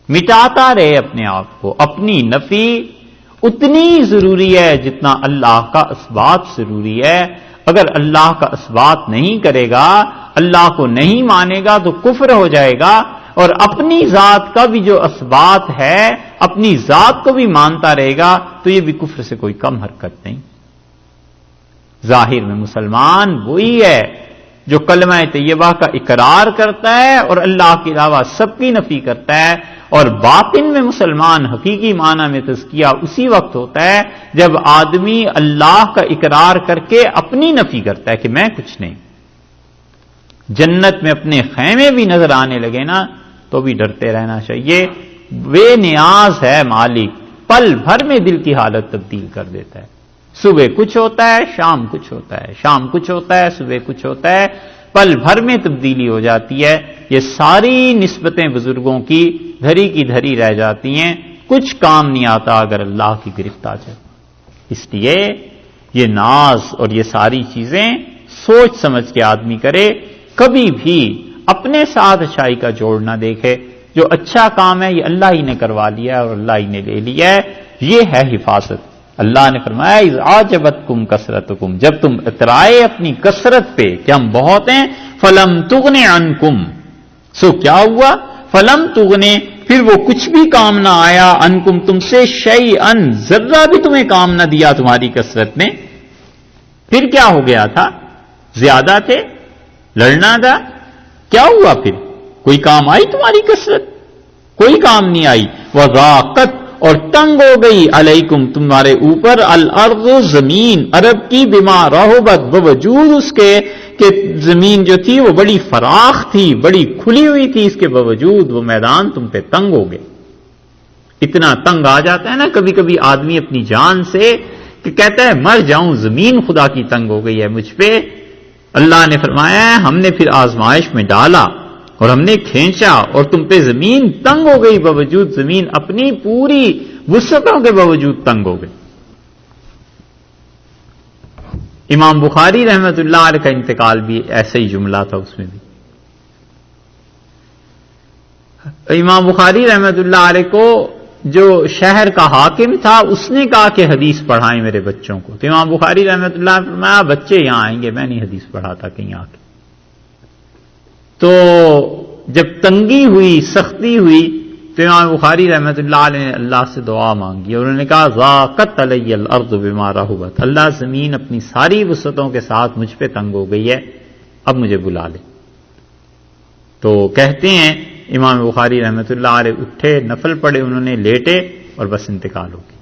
A: مٹاتا رہے اپنے آپ کو۔ اپنی نفی اتنی ضروری ہے جتنا اللہ کا اثبات ضروری ہے۔ اگر اللہ کا اثبات نہیں کرے گا، اللہ کو نہیں مانے گا تو کفر ہو جائے گا، اور اپنی ذات کا بھی جو اثبات ہے اپنی ذات کو بھی مانتا رہے گا تو یہ بھی کفر سے کوئی کم حرکت نہیں۔ ظاہر میں مسلمان وہی ہے جو کلمہ طیبہ کا اقرار کرتا ہے اور اللہ کے علاوہ سب کی نفی کرتا ہے، اور باطن میں مسلمان حقیقی معنی میں تزکیہ اسی وقت ہوتا ہے جب آدمی اللہ کا اقرار کر کے اپنی نفی کرتا ہے کہ میں کچھ نہیں۔ جنت میں اپنے خیمے بھی نظر آنے لگے نا تو بھی ڈرتے رہنا چاہیے۔ بے نیاز ہے مالک، پل بھر میں دل کی حالت تبدیل کر دیتا ہے۔ صبح کچھ ہوتا ہے، شام کچھ ہوتا ہے، شام کچھ ہوتا ہے، صبح کچھ ہوتا ہے، پل بھر میں تبدیلی ہو جاتی ہے۔ یہ ساری نسبتیں بزرگوں کی دھری کی دھری رہ جاتی ہیں، کچھ کام نہیں آتا اگر اللہ کی گرفت آ جائے۔ اس لیے یہ ناز اور یہ ساری چیزیں سوچ سمجھ کے آدمی کرے، کبھی بھی اپنے ساتھ اچھائی کا جوڑ نہ دیکھے. جو اچھا کام ہے یہ اللہ ہی نے کروا لیا اور اللہ ہی نے لے لیا ہے. یہ ہے حفاظت. اللہ نے فرمایا اذ اعجبتکم کثرتکم، جب تم اترائے اپنی کثرت پہ کہ ہم بہت ہیں، فلم تغن عنکم، سو کیا ہوا؟ فلم تغنے، پھر وہ کچھ بھی کام نہ آیا، عنکم تم سے، شیئن ذرہ بھی تمہیں کام نہ دیا تمہاری کثرت نے. پھر کیا ہو گیا تھا؟ زیادہ تھے، لڑنا تھا، کیا ہوا پھر؟ کوئی کام آئی تمہاری کثرت؟ کوئی کام نہیں آئی. وضاقت، اور تنگ ہو گئی، علیکم تمہارے اوپر، الارض زمین، عرب کی، بما رحبت بوجود اس کے کہ زمین جو تھی وہ بڑی فراخ تھی، بڑی کھلی ہوئی تھی، اس کے باوجود وہ میدان تم پہ تنگ ہو گئے. اتنا تنگ آ جاتا ہے نا کبھی کبھی آدمی اپنی جان سے کہ کہتا ہے مر جاؤں، زمین خدا کی تنگ ہو گئی ہے مجھ پہ. اللہ نے فرمایا ہے ہم نے پھر آزمائش میں ڈالا اور ہم نے کھینچا اور تم پہ زمین تنگ ہو گئی، باوجود زمین اپنی پوری وسعتوں کے باوجود تنگ ہو گئی. امام بخاری رحمت اللہ علیہ کا انتقال بھی ایسا ہی جملہ تھا. اس میں بھی امام بخاری رحمت اللہ علیہ کو جو شہر کا حاکم تھا اس نے کہا کہ حدیث پڑھائیں میرے بچوں کو. تو امام بخاری رحمت اللہ علیہ نے فرمایا بچے یہاں آئیں گے، میں نہیں حدیث پڑھاتا کہیں آ کے. تو جب تنگی ہوئی، سختی ہوئی، تو امام بخاری رحمت اللہ علیہ نے اللہ سے دعا مانگی اور انہوں نے کہا ضاقت علی الارض بما رحبت، اللہ زمین اپنی ساری وسعتوں کے ساتھ مجھ پہ تنگ ہو گئی ہے، اب مجھے بلا لے. تو کہتے ہیں امام بخاری رحمت اللہ علیہ اٹھے، نفل پڑھے، انہوں نے لیٹے اور بس انتقال ہو گئی.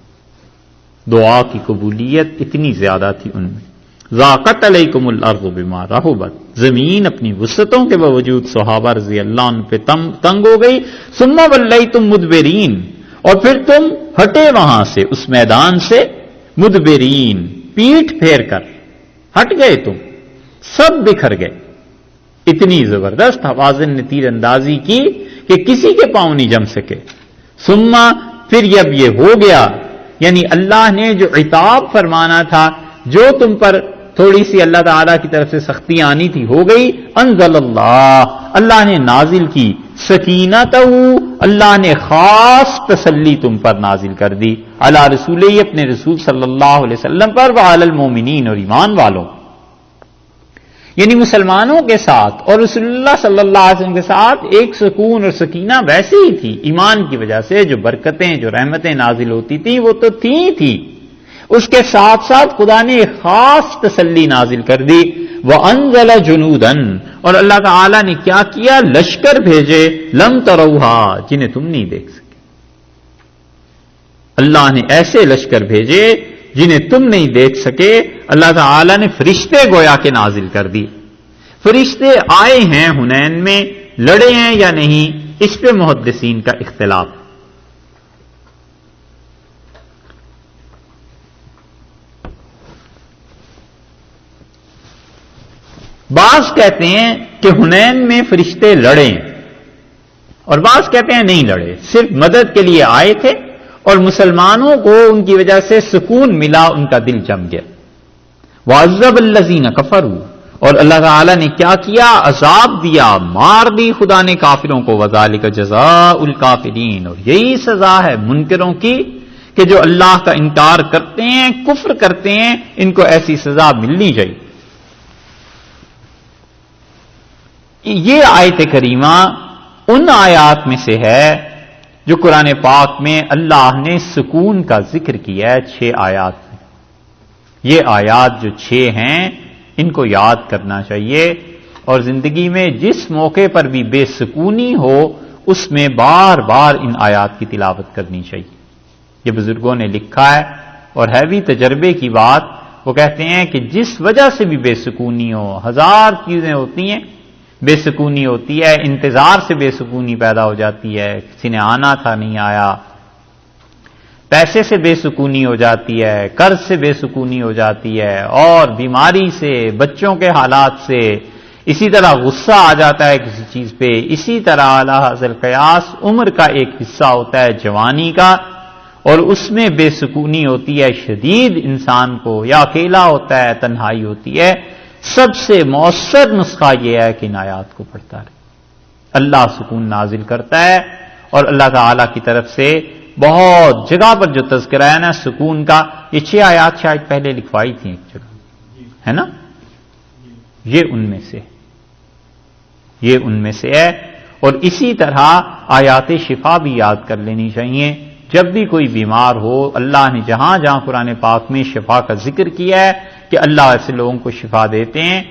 A: دعا کی قبولیت اتنی زیادہ تھی ان میں. ضاقت علیکم الارض بما رحبت، زمین اپنی وسعتوں کے باوجود صحابہ رضی اللہ عنہ پہ تنگ ہو گئی. ثم ولیتم مدبرین، اور پھر تم ہٹے وہاں سے، اس میدان سے، مدبرین پیٹھ پھیر کر ہٹ گئے، تم سب بکھر گئے. اتنی زبردست حوازن نے تیر اندازی کی کہ کسی کے پاؤں نہیں جم سکے. ثم، پھر جب یہ ہو گیا، یعنی اللہ نے جو عتاب فرمانا تھا، جو تم پر تھوڑی سی اللہ تعالیٰ کی طرف سے سختی آنی تھی ہو گئی، انزل اللہ نے نازل کی، سکینتہ، اللہ نے خاص تسلی تم پر نازل کر دی، علی رسولہ، اپنے رسول صلی اللہ علیہ وسلم پر، وعلی المومنین، اور ایمان والوں، یعنی مسلمانوں کے ساتھ اور رسول اللہ صلی اللہ علیہ وسلم کے ساتھ ایک سکون اور سکینہ ویسے ہی تھی. ایمان کی وجہ سے جو برکتیں، جو رحمتیں نازل ہوتی تھیں وہ تو تھی. اس کے ساتھ ساتھ خدا نے ایک خاص تسلی نازل کر دی. وَأَنزَلَ جُنُودًا، اور اللہ تعالی نے کیا کیا؟ لشکر بھیجے، لم تروہا، جنہیں تم نہیں دیکھ سکے. اللہ نے ایسے لشکر بھیجے جنہیں تم نہیں دیکھ سکے. اللہ تعالی نے فرشتے گویا کے نازل کر دی. فرشتے آئے ہیں حنین میں، لڑے ہیں یا نہیں، اس پہ محدثین کا اختلاف. بعض کہتے ہیں کہ حنین میں فرشتے لڑے اور بعض کہتے ہیں نہیں لڑے، صرف مدد کے لیے آئے تھے اور مسلمانوں کو ان کی وجہ سے سکون ملا، ان کا دل جم گیا. وَعَذَّبَ الَّذِينَ كَفَرُوا، اور اللہ تعالی نے کیا کیا؟ عذاب دیا، مار دی خدا نے کافروں کو. وَذَلِكَ جَزَاءُ الْكَافِرِينَ، اور یہی سزا ہے منکروں کی کہ جو اللہ کا انکار کرتے ہیں، کفر کرتے ہیں، ان کو ایسی سزا ملنی چاہیے. یہ آیت کریمہ ان آیات میں سے ہے جو قرآن پاک میں اللہ نے سکون کا ذکر کیا ہے. 6 آیات. یہ آیات جو 6 ہیں ان کو یاد کرنا چاہیے اور زندگی میں جس موقع پر بھی بے سکونی ہو اس میں بار بار ان آیات کی تلاوت کرنی چاہیے. یہ بزرگوں نے لکھا ہے اور ہے بھی تجربے کی بات. وہ کہتے ہیں کہ جس وجہ سے بھی بے سکونی ہو، 1000 چیزیں ہوتی ہیں، بے سکونی ہوتی ہے، انتظار سے بے سکونی پیدا ہو جاتی ہے، کسی نے آنا تھا نہیں آیا، پیسے سے بے سکونی ہو جاتی ہے، قرض سے بے سکونی ہو جاتی ہے، اور بیماری سے، بچوں کے حالات سے، اسی طرح غصہ آ جاتا ہے کسی چیز پہ. اسی طرح اعلی حاصل قیاس عمر کا ایک حصہ ہوتا ہے جوانی کا، اور اس میں بے سکونی ہوتی ہے شدید انسان کو، یا اکیلا ہوتا ہے، تنہائی ہوتی ہے. سب سے مؤثر نسخہ یہ ہے کہ ان آیات کو پڑھتا رہے. اللہ سکون نازل کرتا ہے، اور اللہ تعالی کی طرف سے بہت جگہ پر جو تذکرہ ہے نا سکون کا، یہ 6 آیات شاید پہلے لکھوائی تھی ایک جگہ، ہے نا، یہ ان میں سے ہے۔ اور اسی طرح آیات شفا بھی یاد کر لینی چاہیے۔ جب بھی کوئی بیمار ہو، اللہ نے جہاں جہاں قرآن پاک میں شفا کا ذکر کیا ہے کہ اللہ ایسے لوگوں کو شفا دیتے ہیں،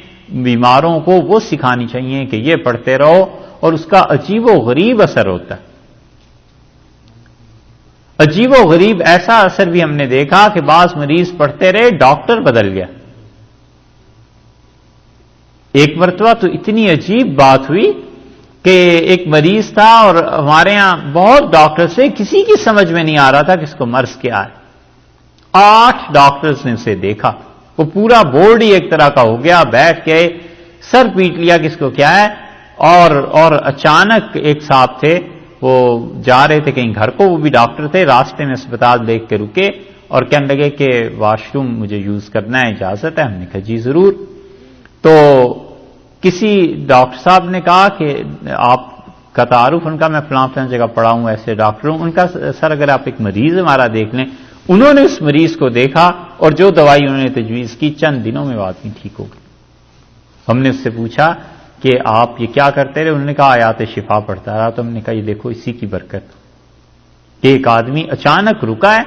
A: بیماروں کو وہ سکھانی چاہیے کہ یہ پڑھتے رہو، اور اس کا عجیب و غریب اثر ہوتا ہے۔ عجیب و غریب ایسا اثر بھی ہم نے دیکھا کہ بعض مریض پڑھتے رہے، ڈاکٹر بدل گیا۔ ایک مرتبہ تو اتنی عجیب بات ہوئی کہ ایک مریض تھا، اور ہمارے ہاں بہت ڈاکٹر سے کسی کی سمجھ میں نہیں آ رہا تھا کہ اس کو مرض کیا ہے۔ 8 ڈاکٹرز نے اسے دیکھا، وہ پورا بورڈ ہی ایک طرح کا ہو گیا، بیٹھ کے سر پیٹ لیا کہ اس کو کیا ہے۔ اور اچانک ایک صاحب تھے، وہ جا رہے تھے کہیں گھر کو، وہ بھی ڈاکٹر تھے، راستے میں اسپتال دیکھ کے رکے اور کہنے لگے کہ واش روم مجھے یوز کرنا ہے، اجازت ہے؟ ہم نے کہا جی ضرور۔ تو کسی ڈاکٹر صاحب نے کہا کہ آپ کا تعارف؟ ان کا میں فلاں جگہ پڑھا ہوں، ایسے ڈاکٹر ہوں۔ ان کا سر اگر آپ ایک مریض ہمارا دیکھ لیں۔ انہوں نے اس مریض کو دیکھا اور جو دوائی انہوں نے تجویز کی، چند دنوں میں بات نہیں ٹھیک ہو گئی۔ ہم نے اس سے پوچھا کہ آپ یہ کیا کرتے رہے؟ انہوں نے کہا آیات شفا پڑھتا رہا۔ تو ہم نے کہا یہ دیکھو اسی کی برکت، ایک آدمی اچانک رکا ہے،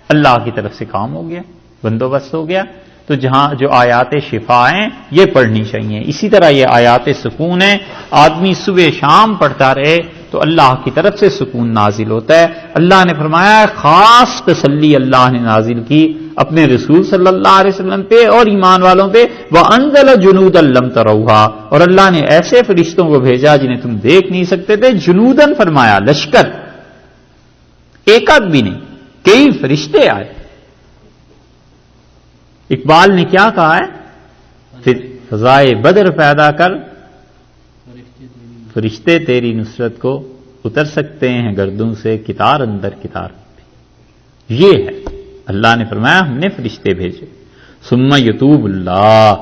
A: اللہ کی طرف سے کام ہو گیا، بندوبست ہو گیا۔ تو جہاں جو آیات شفا ہیں یہ پڑھنی چاہیے۔ اسی طرح یہ آیات سکون ہیں، آدمی صبح شام پڑھتا رہے تو اللہ کی طرف سے سکون نازل ہوتا ہے۔ اللہ نے فرمایا خاص تسلی اللہ نے نازل کی اپنے رسول صلی اللہ علیہ وسلم پہ اور ایمان والوں پہ، وَأَنزَلَ جُنُودًا لَّمْ تَرَوْهَا، اور اللہ نے ایسے فرشتوں کو بھیجا جنہیں تم دیکھ نہیں سکتے تھے۔ جنودن فرمایا لشکر، ایک آدھ بھی نہیں، کئی فرشتے آئے۔ اقبال نے کیا کہا ہے؟ پھر فضائے بدر پیدا کر، فرشتے تیری نصرت کو اتر سکتے ہیں گردوں سے کتار اندر کتار۔ یہ ہے اللہ نے فرمایا ہم نے فرشتے بھیجے۔ ثم یتوب اللہ،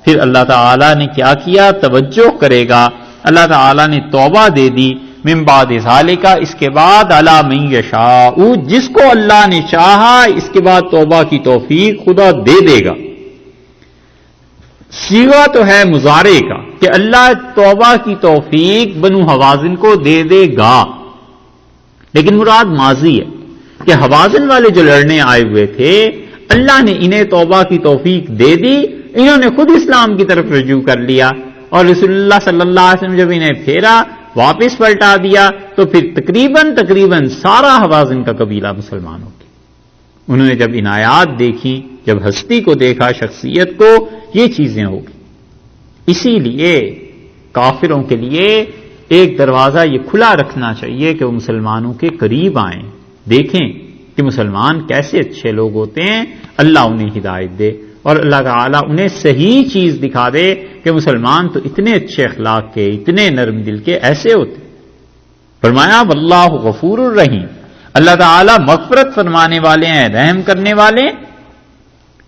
A: پھر اللہ تعالی نے کیا کیا؟ توجہ کرے گا، اللہ تعالی نے توبہ دے دی، من بعد ذالک، اس کے بعد علی من یشاء، جس کو اللہ نے چاہا اس کے بعد توبہ کی توفیق خدا دے دے گا۔ صیغہ تو ہے مضارع کا کہ اللہ توبہ کی توفیق بنو حوازن کو دے دے گا، لیکن مراد ماضی ہے کہ حوازن والے جو لڑنے آئے ہوئے تھے اللہ نے انہیں توبہ کی توفیق دے دی، انہوں نے خود اسلام کی طرف رجوع کر لیا، اور رسول اللہ صلی اللہ علیہ وسلم جب انہیں پھیرا واپس پلٹا دیا تو پھر تقریباً سارا حوازن کا قبیلہ مسلمان ہو گیا۔ انہوں نے جب عنایات دیکھی، جب ہستی کو دیکھا، شخصیت کو، یہ چیزیں ہو گئی۔ اسی لیے کافروں کے لیے ایک دروازہ یہ کھلا رکھنا چاہیے کہ وہ مسلمانوں کے قریب آئیں، دیکھیں کہ مسلمان کیسے اچھے لوگ ہوتے ہیں، اللہ انہیں ہدایت دے اور اللہ تعالیٰ انہیں صحیح چیز دکھا دے کہ مسلمان تو اتنے اچھے اخلاق کے، اتنے نرم دل کے ایسے ہوتے۔ فرمایا واللہ غفور الرحیم، اللہ تعالیٰ مغفرت فرمانے والے ہیں، رحم کرنے والے،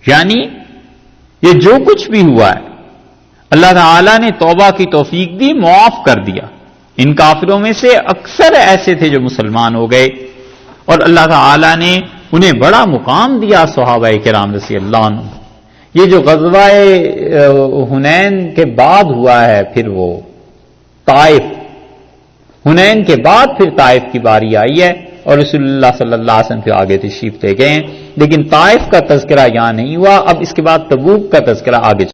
A: یعنی یہ جو کچھ بھی ہوا ہے اللہ تعالیٰ نے توبہ کی توفیق دی، معاف کر دیا۔ ان کافروں میں سے اکثر ایسے تھے جو مسلمان ہو گئے، اور اللہ تعالیٰ نے انہیں بڑا مقام دیا صحابہ کرام رضی اللہ عنہ۔ یہ جو غزوہ حنین کے بعد ہوا ہے، پھر وہ طائف، حنین کے بعد پھر طائف کی باری آئی ہے، اور رسول اللہ صلی اللہ علیہ وسلم کے آگے تشریف لے گئے ہیں، لیکن طائف کا تذکرہ یہاں نہیں ہوا۔ اب اس کے بعد تبوک کا تذکرہ آگے